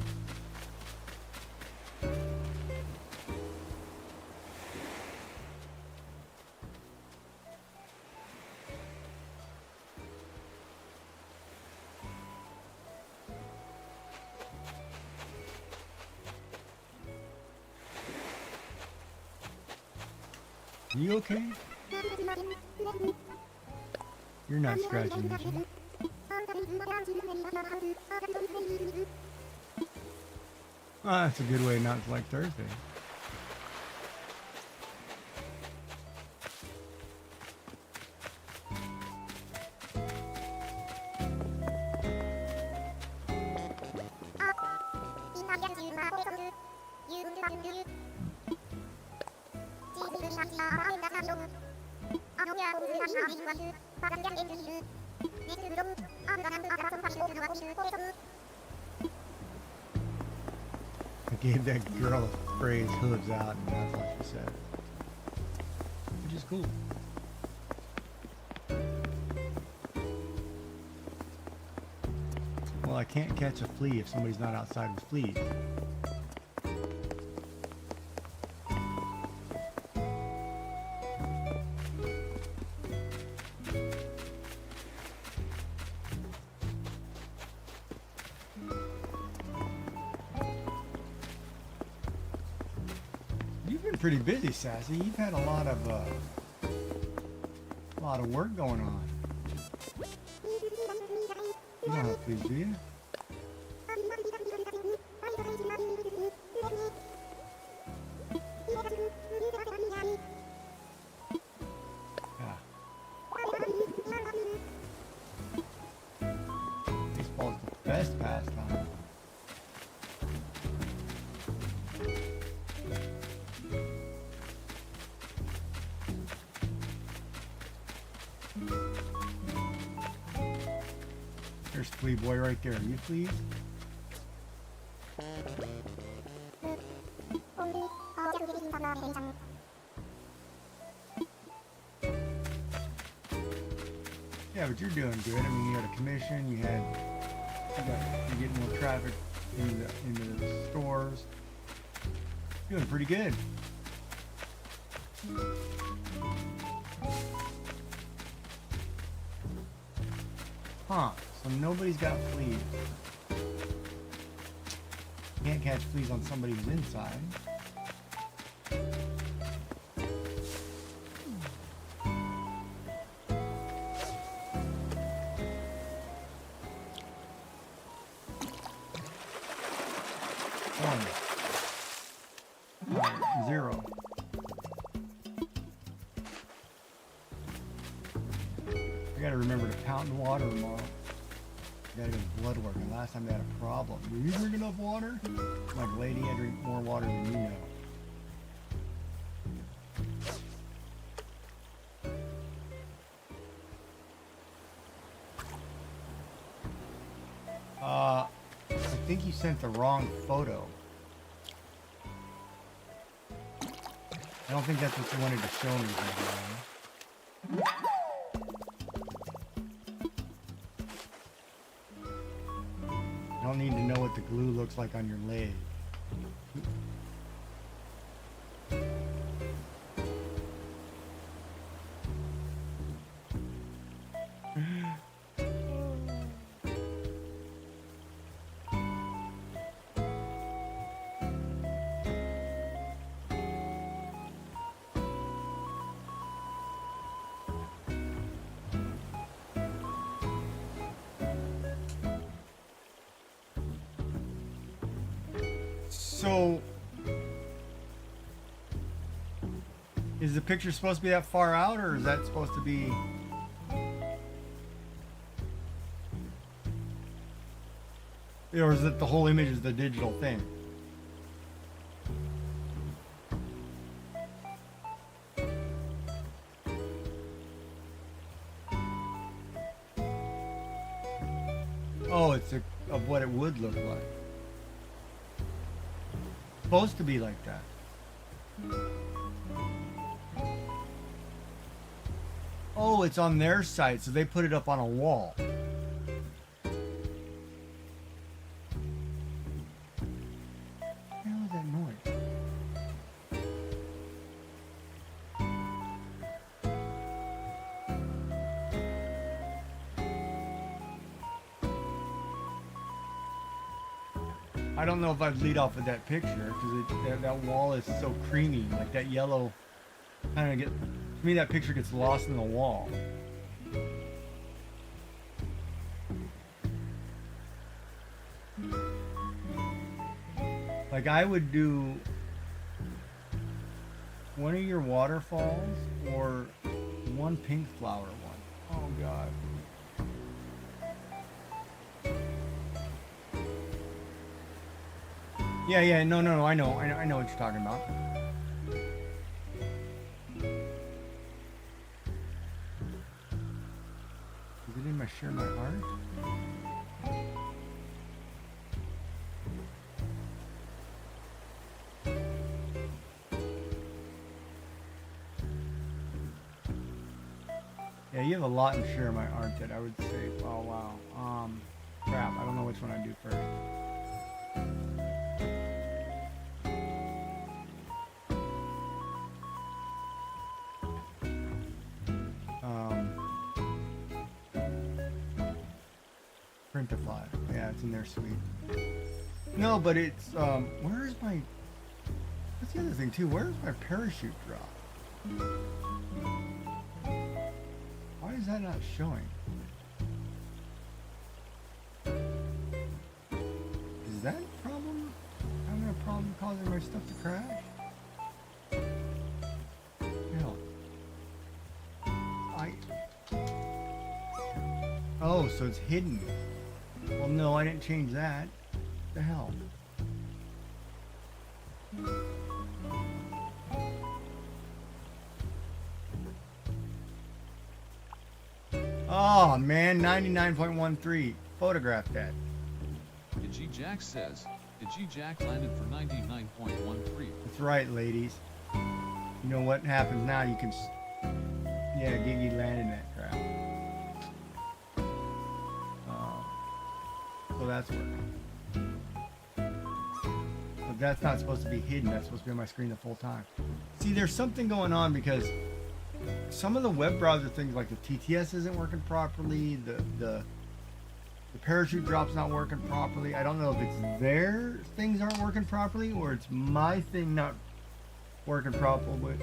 You okay? You're not scratching, is you? Oh, that's a good way not to like Thursday. I gave that girl a phrase, hooves out, and that's what she said. Which is cool. Well, I can't catch a flea if somebody's not outside with fleas. You've been pretty busy, Sassy. You've had a lot of work going on. You don't have fleas, do you? Yeah. Baseball's the best pastime. There's Flea Boy right there. Are you pleased? Yeah, but you're doing good. I mean, you had a commission. You're getting more traffic into the stores. Doing pretty good. Huh? So nobody's got fleas. Can't catch fleas on somebody who's inside. One. 0. I gotta remember to pound water tomorrow. I gotta go to blood work. And last time they had a problem. Do you drink enough water? I'm like, lady, I drink more water than you know. I think you sent the wrong photo. I don't think that's what you wanted to show me. I don't need to know what the glue looks like on your leg. So, is the picture supposed to be that far out, or is that supposed to be? Or is it the whole image is the digital thing? Oh, it's of what it would look like. Supposed to be like that. Oh, it's on their site, so they put it up on a wall. What the hell is that noise? I don't know if I'd lead off with that picture because that wall is so creamy, like that yellow kind of get. To me, that picture gets lost in the wall. Like I would do one of your waterfalls or one pink flower one. Oh God. Yeah, no, I know what you're talking about. Is it in my share my art? Yeah, you have a lot in share my art that I would say, oh wow. Crap, I don't know which one I do first. Print to fly. Yeah, it's in there, sweet. No, but it's where is my? That's the other thing too. Where is my parachute drop? Why is that not showing? Is that a problem? Having a problem causing my stuff to crash? Hell. Oh, so it's hidden. Well, no, I didn't change that. What the hell? Oh, man, 99.13. Photograph that. G Jack says, G Jack landed for 99.13. That's right, ladies. You know what happens now? You can... Yeah, Giggy landed that crap. So that's working. But that's not supposed to be hidden. That's supposed to be on my screen the full time. See, there's something going on because some of the web browser things, like the TTS isn't working properly. The parachute drop's not working properly. I don't know if it's their things aren't working properly or it's my thing not working properly.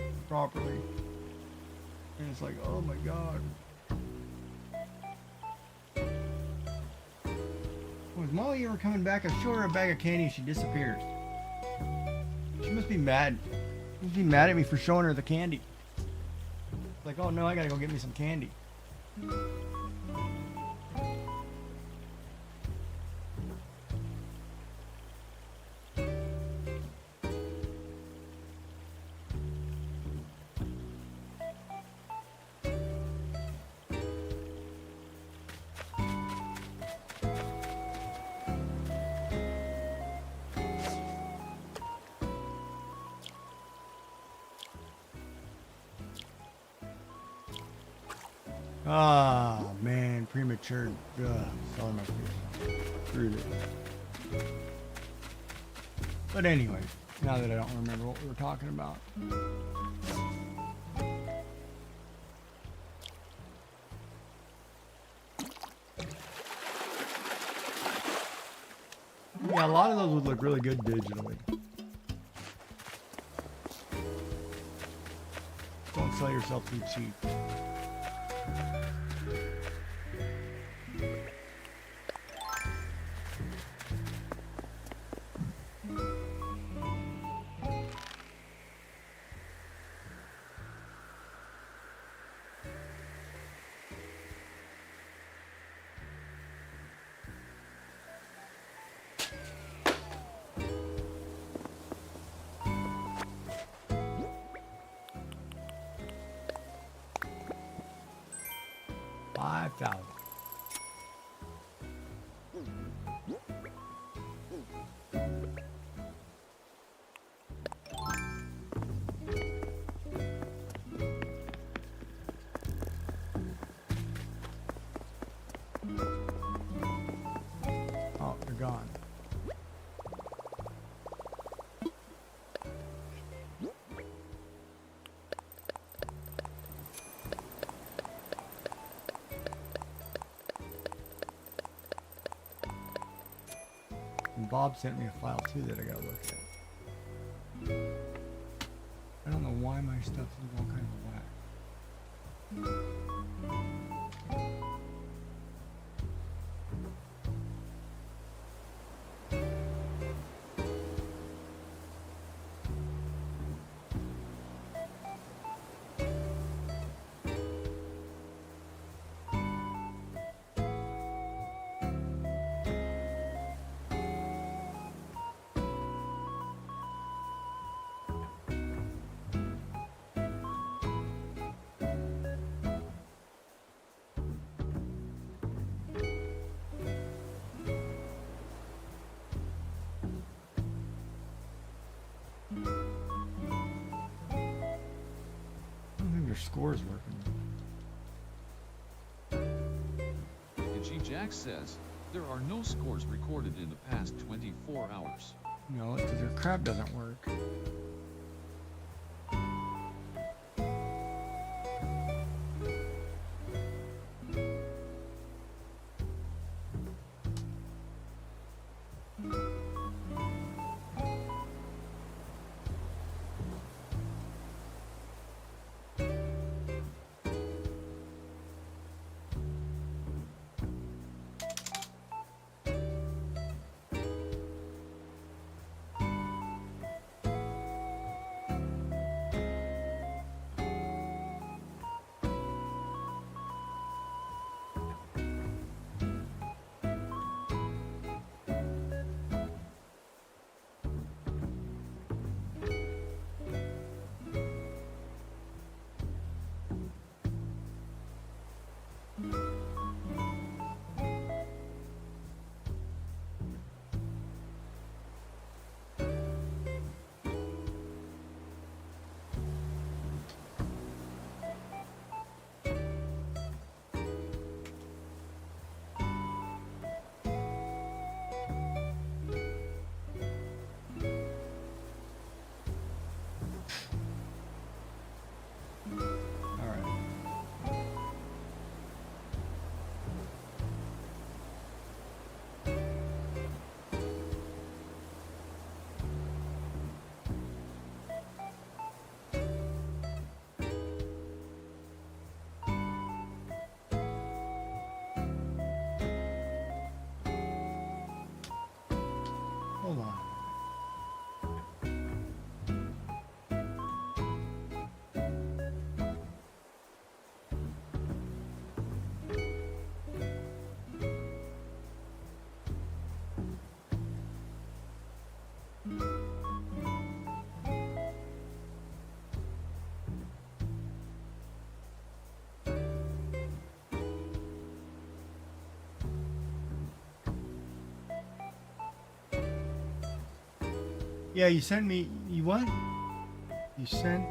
And it's like, oh my God. Was Molly ever coming back? I show her a bag of candy and she disappears. She must be mad. She must be mad at me for showing her the candy. Like, oh no, I gotta go get me some candy. Ah, man, premature. Selling my fish. Screw this. But anyway, now that I don't remember what we were talking about. Yeah, a lot of those would look really good digitally. Don't sell yourself too cheap. 6,000. Oh, they're gone. And Bob sent me a file too that I gotta look at. I don't know why my stuff's in all kinds of whack. I don't think their score's working. G Jack says, there are no scores recorded in the past 24 hours. No, it's because their crap doesn't work. Hold on. Yeah, you sent me. You what? You sent.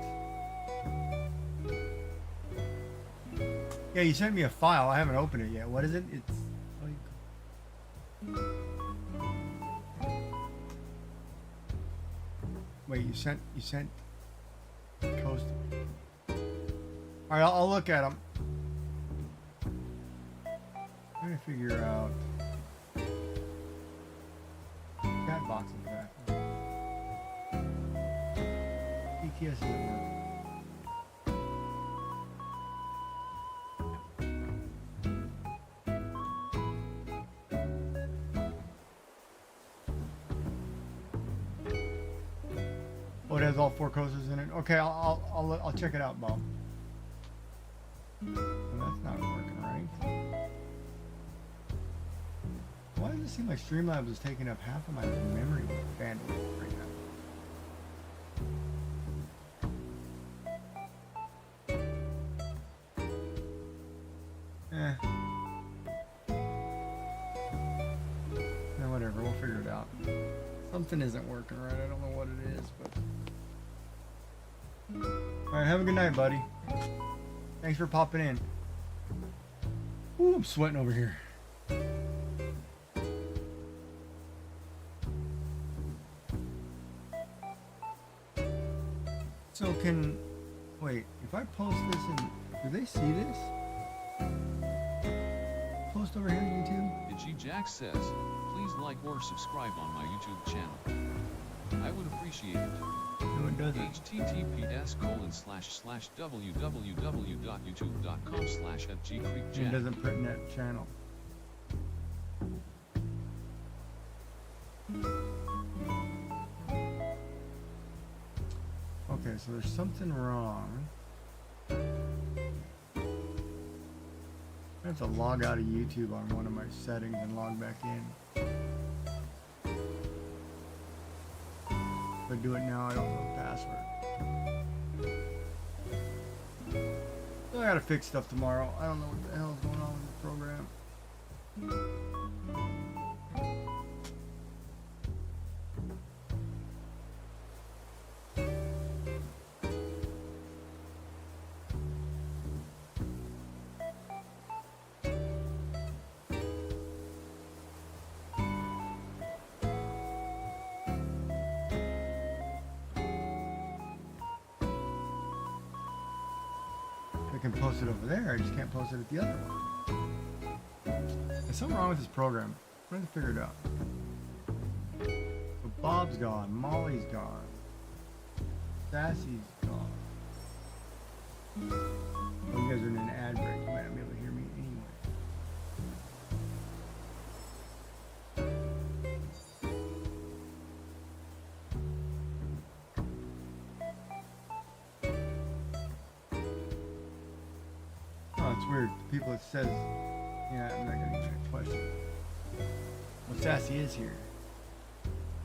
Yeah, you sent me a file. I haven't opened it yet. What is it? It's. Wait, you sent. Coast. All right, I'll look at them. I'm trying to figure out. Chat box is back. ETS isn't working. Oh, it has all four coasters in it. Okay, I'll check it out, Bob. Well, that's not working right. Why does it seem like Streamlabs is taking up half of my memory bandwidth right now? Something isn't working right. I don't know what it is, but. Alright, have a good night, buddy. Thanks for popping in. Ooh, I'm sweating over here. So wait, if I post this do they see this? Post over here on YouTube? G Jack says, please like or subscribe on my YouTube channel. I would appreciate it. No, it doesn't. https://www.youtube.com/@gcreekjack. It doesn't print that channel. Okay, so there's something wrong. I have to log out of YouTube on one of my settings and log back in. If I do it now, I don't know the password. So I gotta fix stuff tomorrow. I don't know what the hell is going on with the program. I can post it over there, I just can't post it at the other one. There's something wrong with this program. I'm trying to figure it out. So Bob's gone, Molly's gone, Sassy's gone. Oh, you guys are in an ad break, you might not be able to hear me anyway. Oh, it's weird. The people, it says, yeah, I'm not gonna get a question. Well, Sassy is here.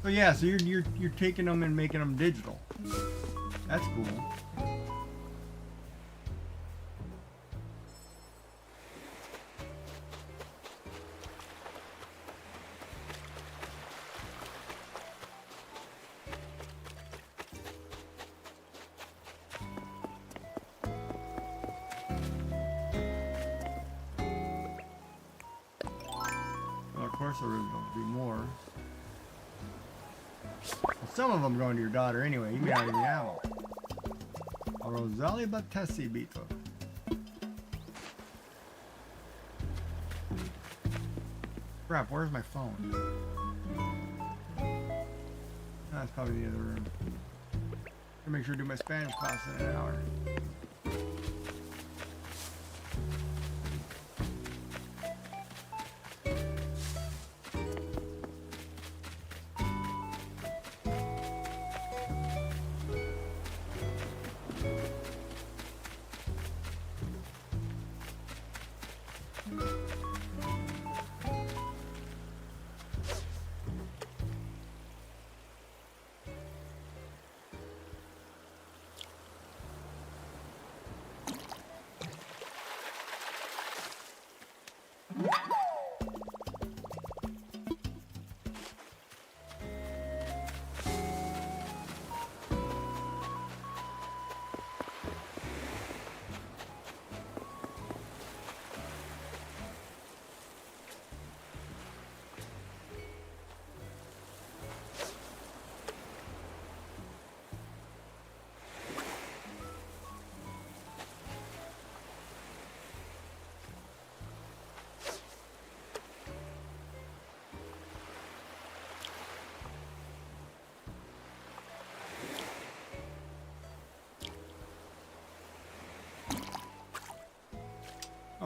So yeah, so you're taking them and making them digital. That's cool. Of course, there is going to be more. Well, some of them going to your daughter anyway. You may not even have them. A Rosalie Battesi Bito. Crap, where's my phone? That's probably the other room. Gotta make sure to do my Spanish class in an hour.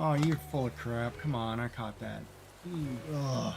Oh, you're full of crap. Come on, I caught that. Ugh.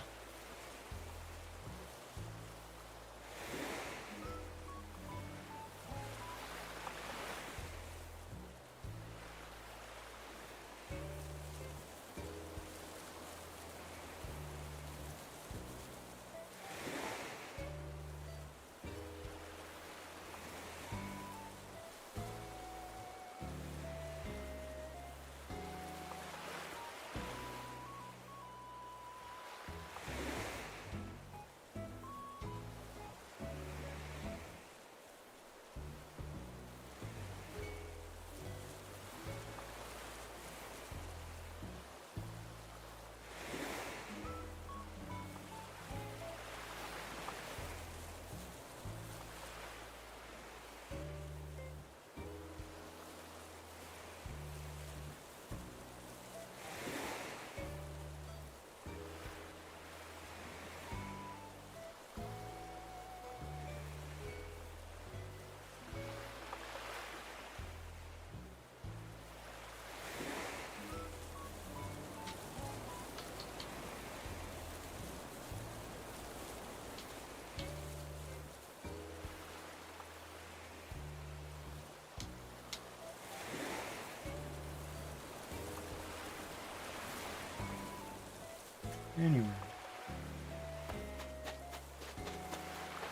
Anyway.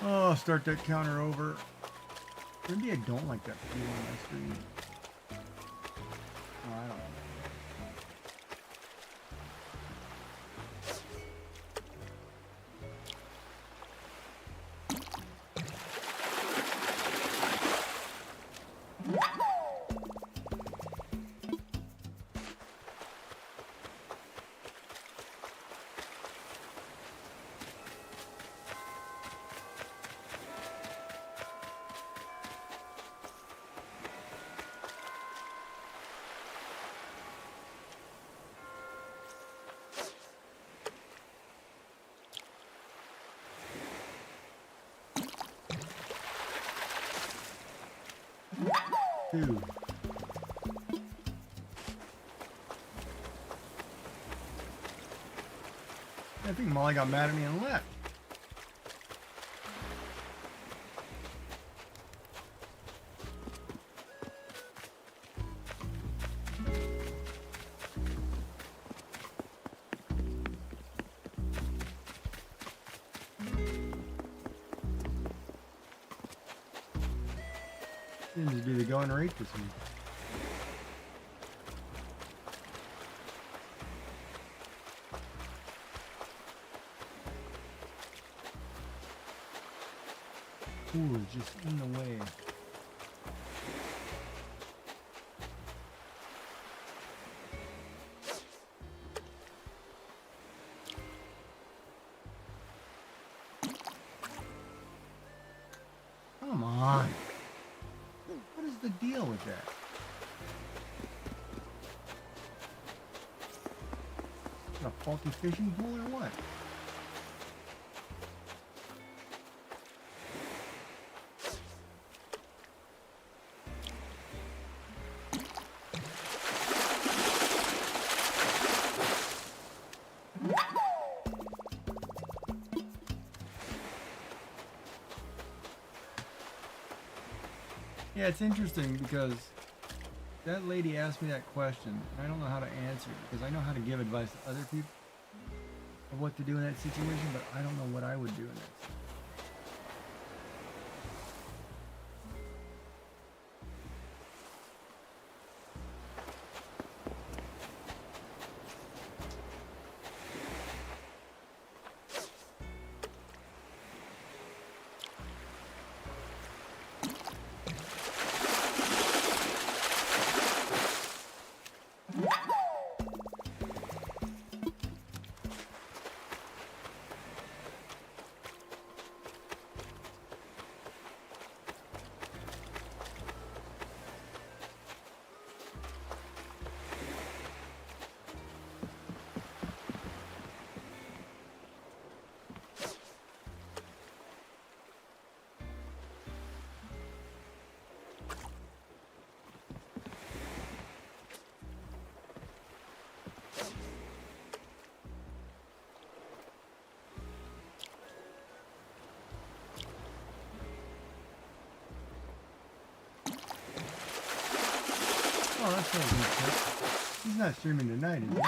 Oh, start that counter over. Maybe I don't like that view on my screen. Oh, I don't know. Two. I think Molly got mad at me and left. Seems to be the going rate this week. Ooh, it's just in the way. Come on. What is the deal with that? A faulty fishing pole or what? Yeah, it's interesting because that lady asked me that question, and I don't know how to answer it because I know how to give advice to other people of what to do in that situation, but I don't know what I would do in that situation. Oh, that's not good. He's not streaming tonight, is he?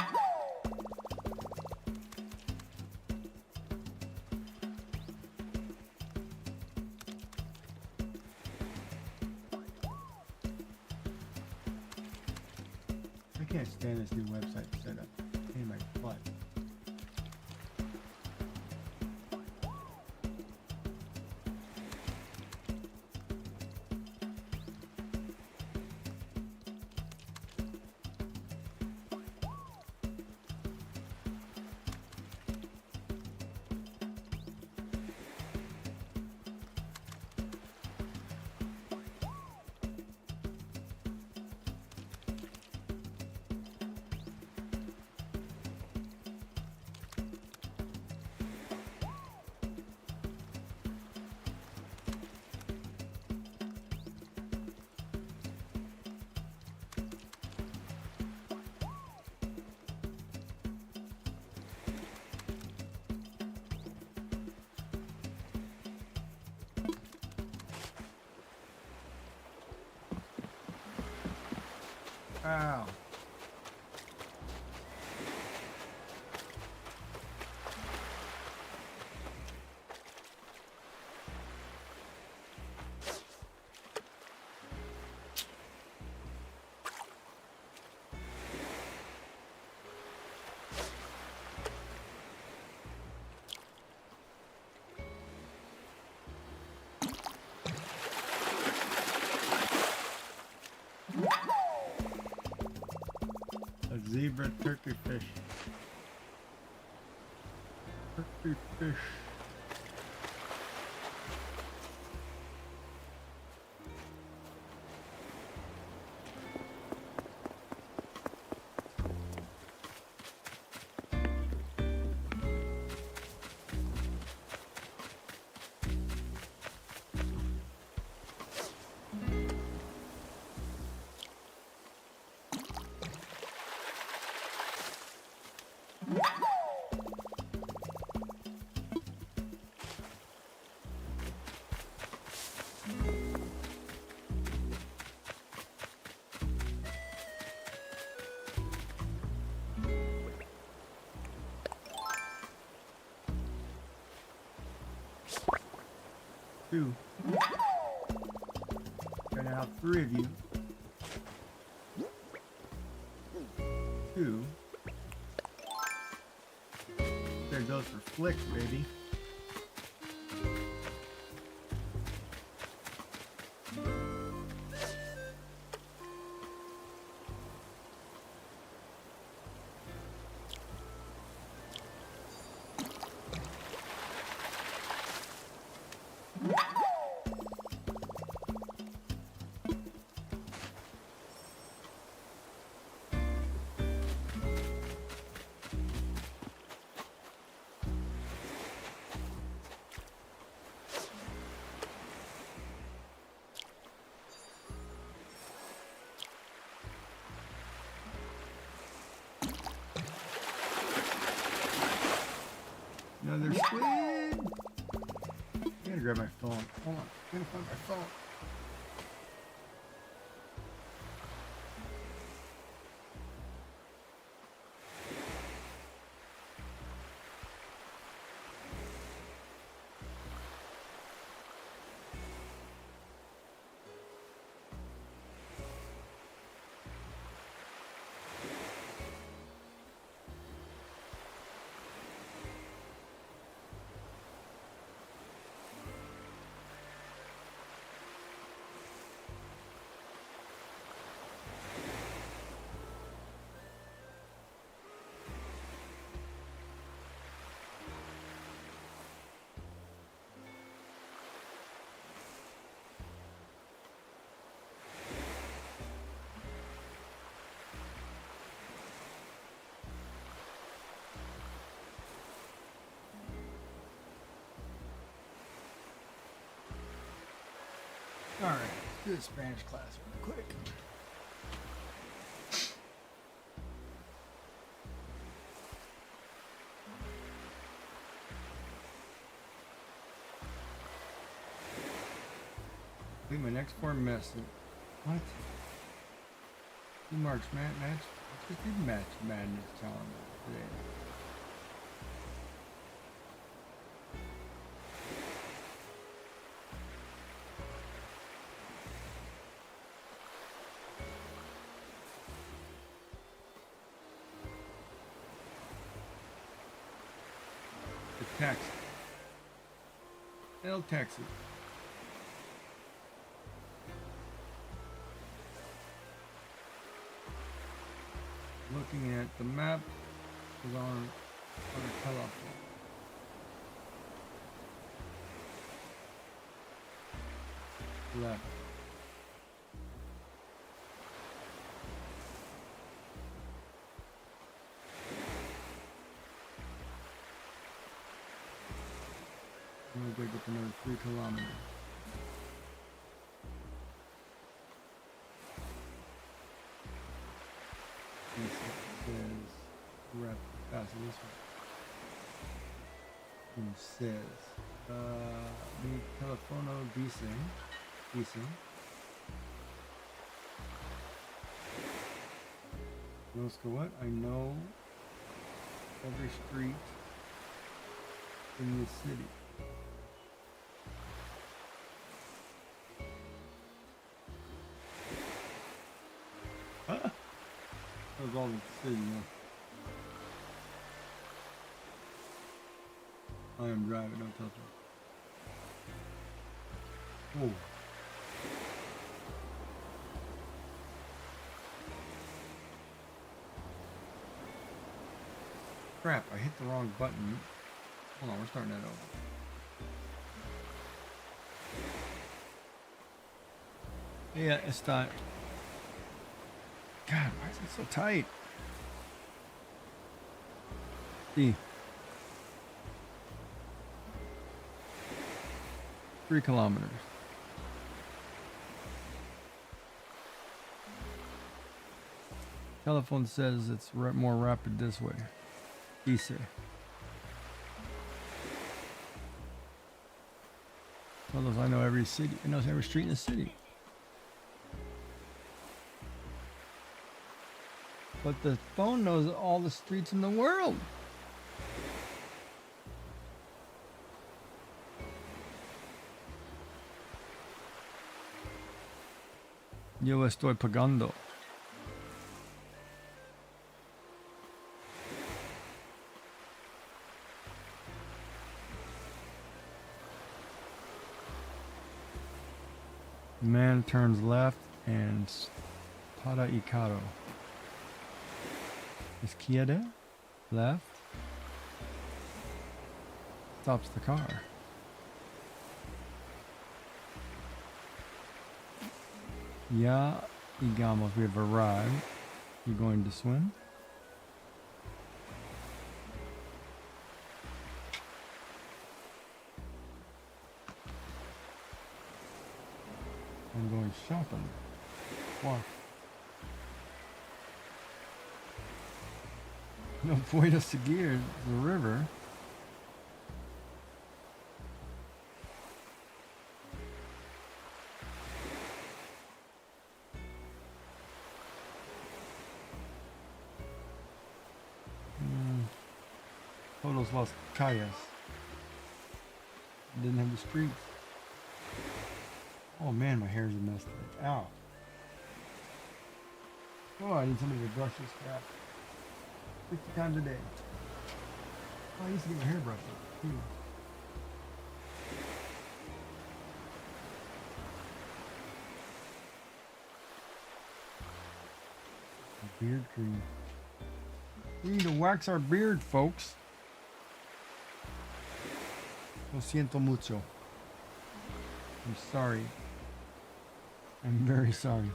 I can't stand this new website setup. Pain in my butt. Ow. zebra turkey fish. Turkey fish. Two. Gonna have 3 of you. 2. There goes for flicks, baby. Another squid! I gotta grab my phone. Hold on. I gotta find my phone. Alright, let's do the Spanish class real quick. I think my next form message. What? March match? I just did match madness challenge today. Texas. El Texas. Looking at the map is on a telephone. Left. I'm gonna go get another 3 kilometers. This says rep fast this one. And says mi telefono dice Conozco what? I know every street in this city. That was all the city, yeah. I am driving, don't touch me. Whoa. Crap, I hit the wrong button. Hold on, we're starting that over. Yeah, it's not. God, why is it so tight? See. 3 kilometers. Telephone says it's more rapid this way. Dice. Fellas, I know every city. I know every street in the city. But the phone knows all the streets in the world. Yo estoy pagando. Man turns left and para y caro. Izquierda, left, stops the car. Ya llegamos, we have arrived. You going to swim? I'm going shopping. Why? No puedo seguir the river. Todos las calles. Didn't have the streets. Oh man, my hair's a mess today. Ow. Oh, I need somebody to brush this crap 50 times a day. Oh, I used to get my hair brushed too. Beard cream. We need to wax our beard, folks. Lo siento mucho. I'm sorry. I'm very sorry.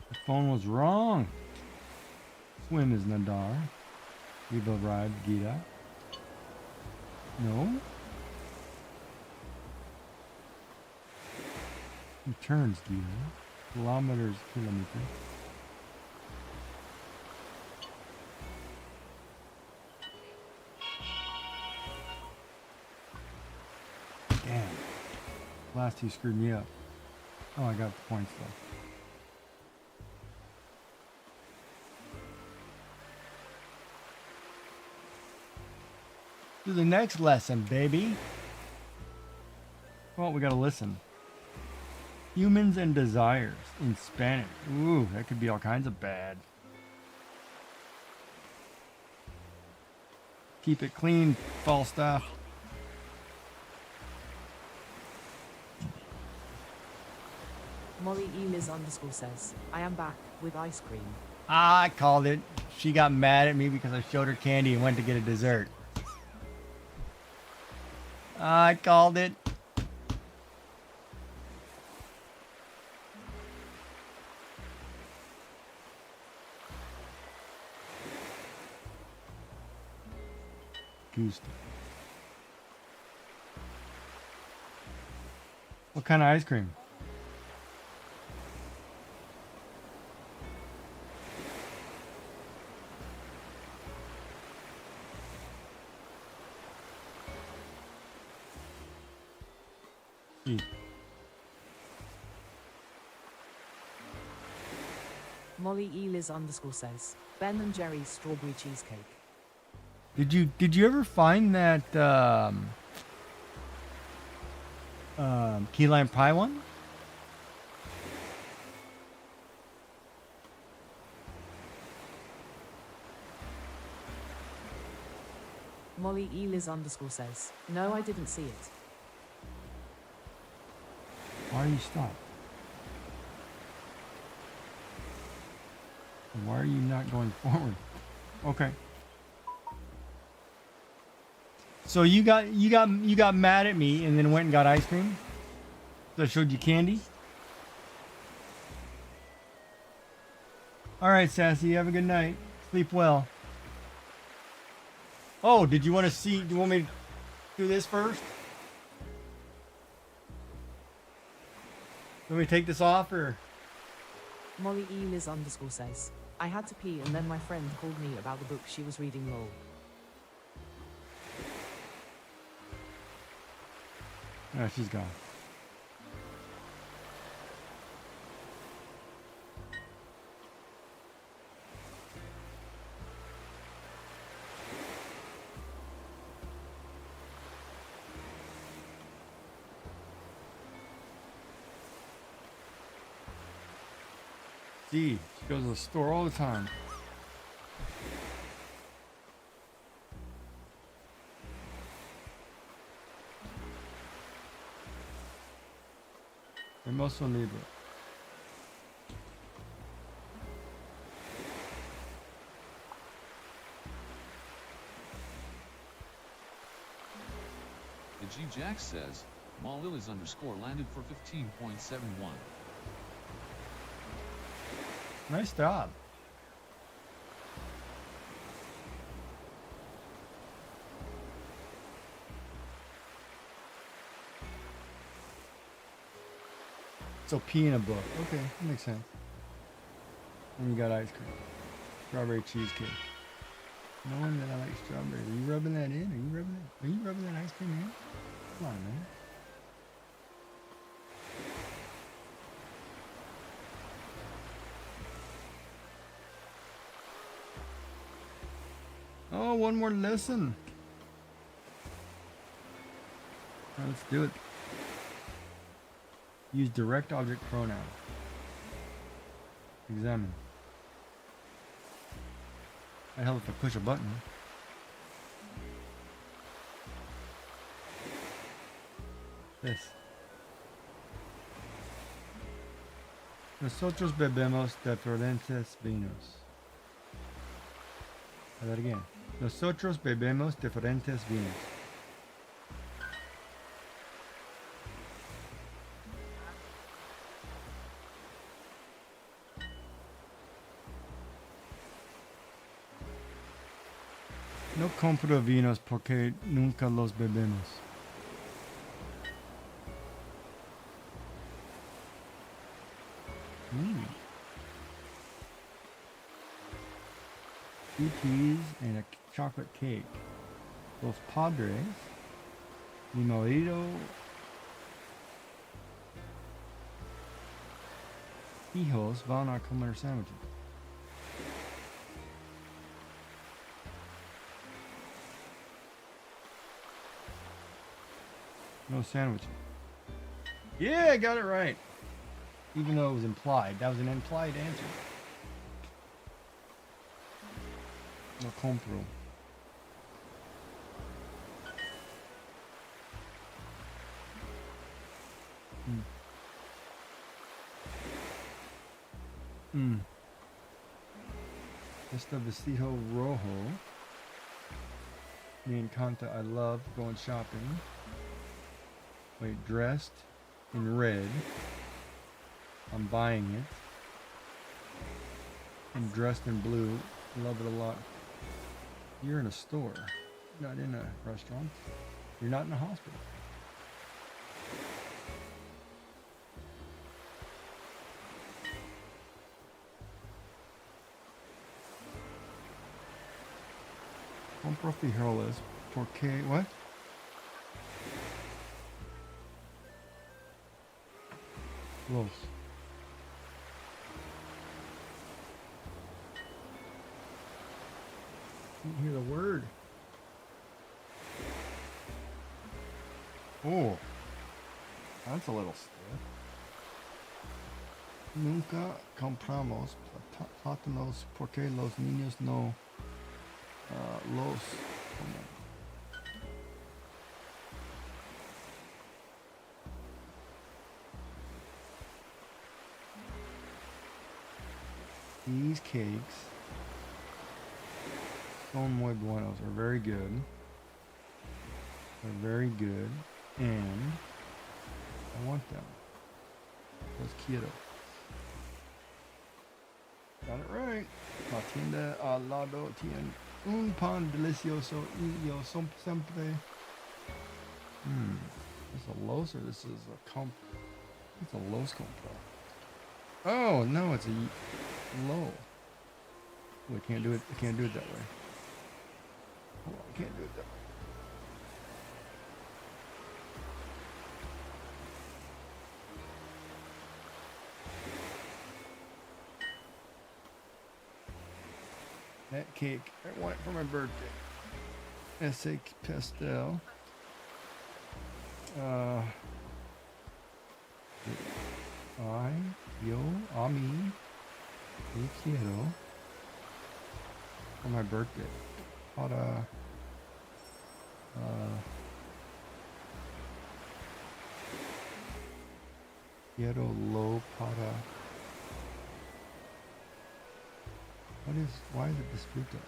The phone was wrong. Swim is Nadar. We've arrived, Gita. No. Returns, Gita. Kilometers. Damn. Last two screwed me up. Oh, I got the points though. To the next lesson, baby. Well, we gotta listen. Humans and desires in Spanish. Ooh, that could be all kinds of bad. Keep it clean, Falstaff. Molly Eliz _ says, I am back with ice cream. I called it. She got mad at me because I showed her candy and went to get a dessert. I called it. Gusto. What kind of ice cream? Molly Eliz _ says, Ben and Jerry's strawberry cheesecake. Did you ever find that key lime pie one? Molly Eliz _ says, no, I didn't see it. Why are you stopped? Why are you not going forward? Okay. So you got mad at me and then went and got ice cream? So I showed you candy? Alright, Sassy, have a good night. Sleep well. Oh, did you want to see? Do you want me to do this first? Let me take this off or? Molly E. Liz _ says, I had to pee and then my friend called me about the book she was reading lol. No, she's gone. See, she goes to the store all the time. Hermoso libro. The G Jack says, Malilis _ landed for 15.71. Nice job. So pee in a book. Okay, that makes sense. And you got ice cream. Strawberry cheesecake. Knowing that I like strawberries. Are you rubbing that in? Are you rubbing that ice cream in? Come on, man. Oh, one more lesson. All right, let's do it. Use direct object pronoun. Examine. I help if I push a button. This. Nosotros bebemos diferentes vinos. Say that again. Nosotros bebemos diferentes vinos. No compro vinos porque nunca los bebemos. Two teas and a chocolate cake. Los padres, mi marido, hijos van a comer sándwiches. No sandwiches. Yeah, I got it right. Even though it was implied. That was an implied answer. No compro. Este vestido rojo. Me encanta. I love going shopping. Wait, dressed in red. I'm buying it. And dressed in blue. Love it a lot. You're in a store, not in a restaurant. You're not in a hospital. Compro frijoles porque what? Los. Didn't hear the word. Oh, that's a little stiff. Nunca compramos plátanos porque los niños no los comen. These cakes, son muy buenos, are very good. They're very good, and I want them. Los quiero. Got it right. La tienda al lado tiene un pan delicioso y yo siempre. This is a Los or this is a comp? It's a Los compra. Oh no, it's a low. Oh, I can't do it. I can't do it that way. Hold on, I can't do it that way. That cake, I want it for my birthday. S.A. Pastel. Yo, a mí, y quiero for my birthday. Para, quiero lo para. Why is it disputa?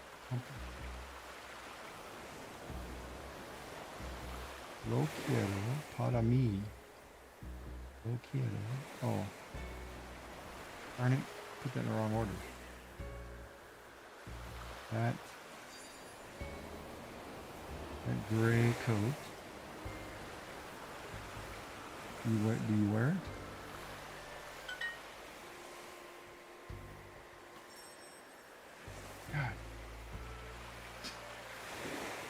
Lo quiero para mí. Lo quiero. Oh. Darn it. Put that in the wrong order. That gray coat. Do you wear it? God.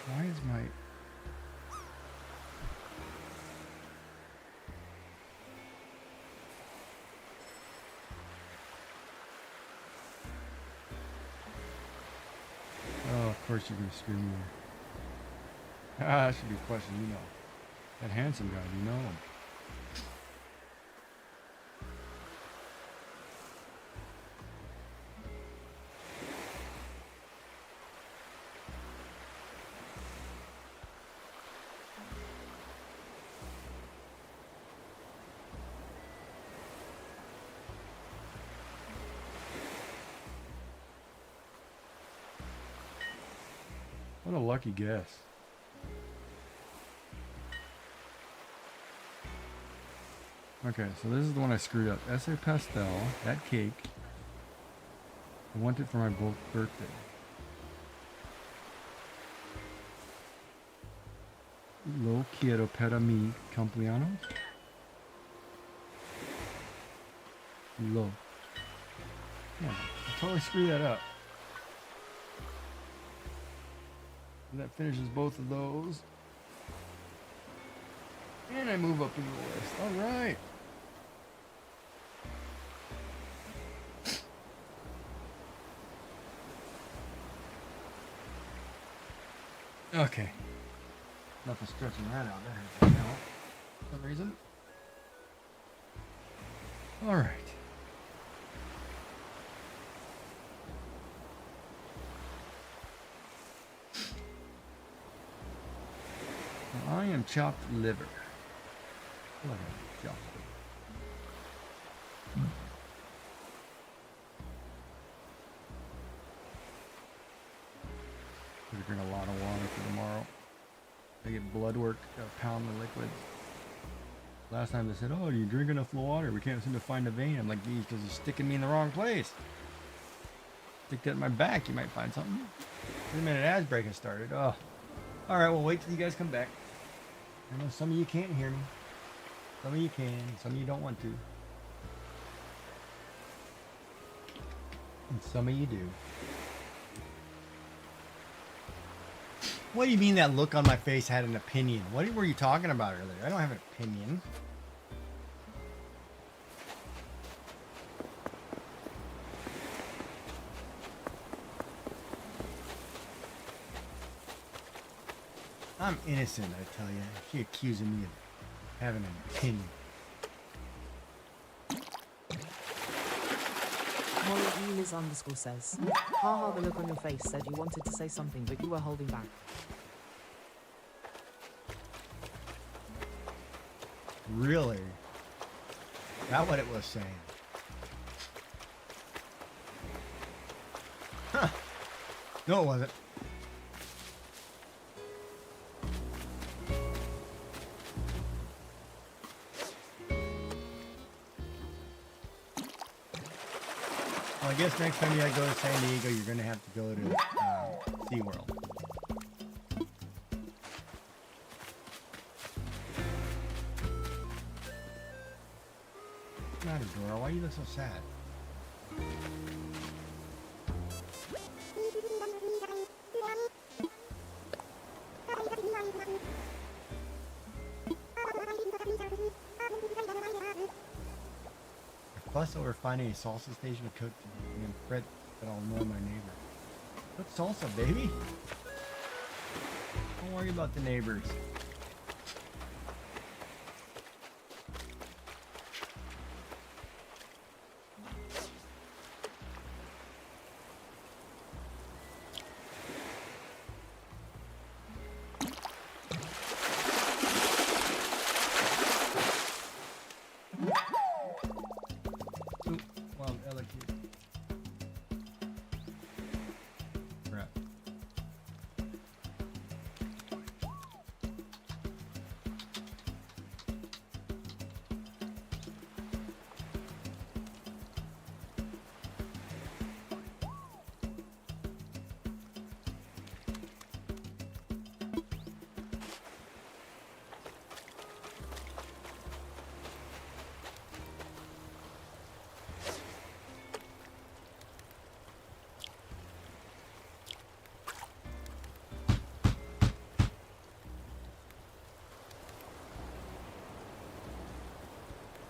Why is my... Oh, of course you're going to screw me. That should be a question, you know. That handsome guy, you know him. What a lucky guess. Okay, so this is the one I screwed up. S.A. Pastel, that cake. I want it for my birthday. Lo quiero para mi cumpleaños. Lo. Yeah, I totally screwed that up. And that finishes both of those. And I move up in the list. All right. Okay. Nothing stretching that out there now. For some reason. All right. Now, I am chopped liver. Look at chopped liver. Gonna drink a lot of water for tomorrow. I get blood work, gotta pound the liquids. Last time they said, oh, do you drink enough water? We can't seem to find a vein. I'm like, geez, because you're sticking me in the wrong place. Stick that in my back, you might find something. Wait a minute, as breaking started. Oh. Alright, well, wait till you guys come back. I know some of you can't hear me. Some of you can, some of you don't want to. And some of you do. What do you mean that look on my face had an opinion? What were you talking about earlier? I don't have an opinion. I'm innocent, I tell you. She accusing me of having an opinion. Molly Liz _ says, haha, the look on your face said you wanted to say something but you were holding back. Really? Not what it was saying. No, it wasn't. Well, I guess next time you go to San Diego, you're going to have to go to SeaWorld. What's the matter, Dora? Why do you look so sad? Fuss over finding a salsa station to cook and then fret that I'll annoy my neighbor. What salsa, baby? Don't worry about the neighbors.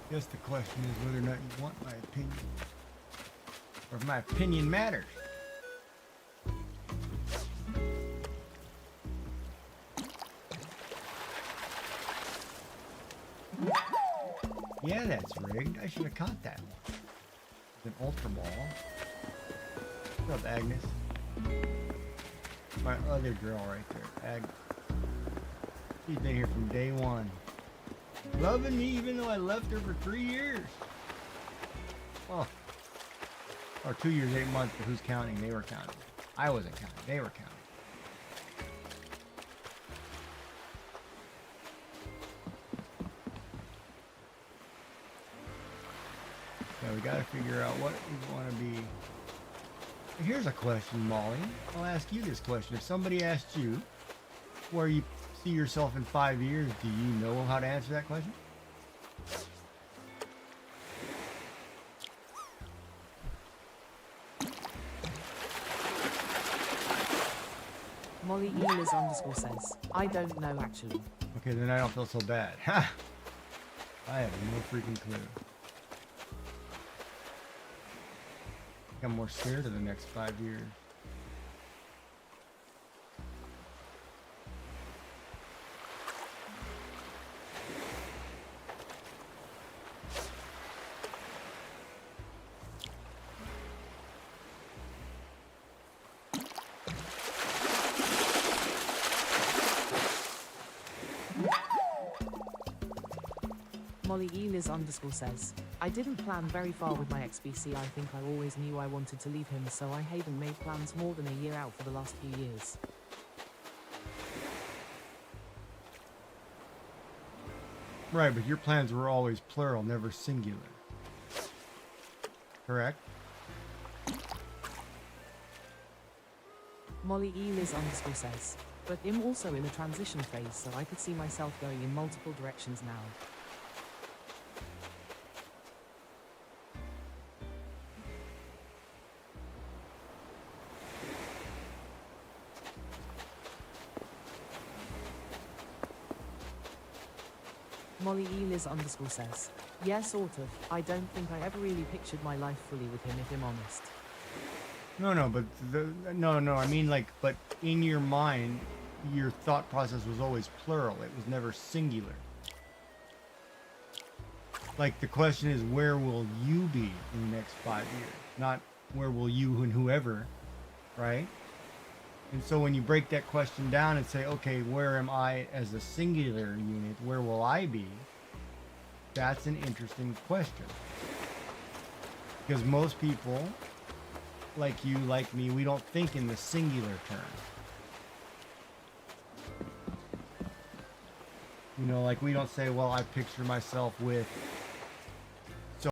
I guess the question is whether or not you want my opinion, or if my opinion matters. Yeah, that's rigged. I should have caught that one. It's an ultra ball. What's up, Agnes? My other girl right there, Agnes. She's been here from day one. Loving me even though I left her for 3 years. Well, or 2 years, 8 months, but who's counting? They were counting. I wasn't counting. They were counting. So we got to figure out what we want to be. Here's a question, Molly. I'll ask you this question. If somebody asked you where you see yourself in 5 years, do you know how to answer that question? Molly Eilers _ says, I don't know actually. Okay, then I don't feel so bad. Ha! I have no freaking clue. I'm more scared of the next 5 years. Molly Eilers _ says, I didn't plan very far with my XBC. I think I always knew I wanted to leave him, so I haven't made plans more than a year out for the last few years. Right, but your plans were always plural, never singular. Correct? Molly Eilers _ says, but I'm also in a transition phase, so I could see myself going in multiple directions now. Molly Eilers _ says, yeah, sort of. I don't think I ever really pictured my life fully with him, if I'm honest. No, but no. I mean, like, but in your mind, your thought process was always plural. It was never singular. Like, the question is, where will you be in the next 5 years? Not where will you and whoever, right? And so when you break that question down and say, okay, where am I as a singular unit? Where will I be? That's an interesting question. Because most people like you, like me, we don't think in the singular term. You know, like we don't say, well, I picture myself with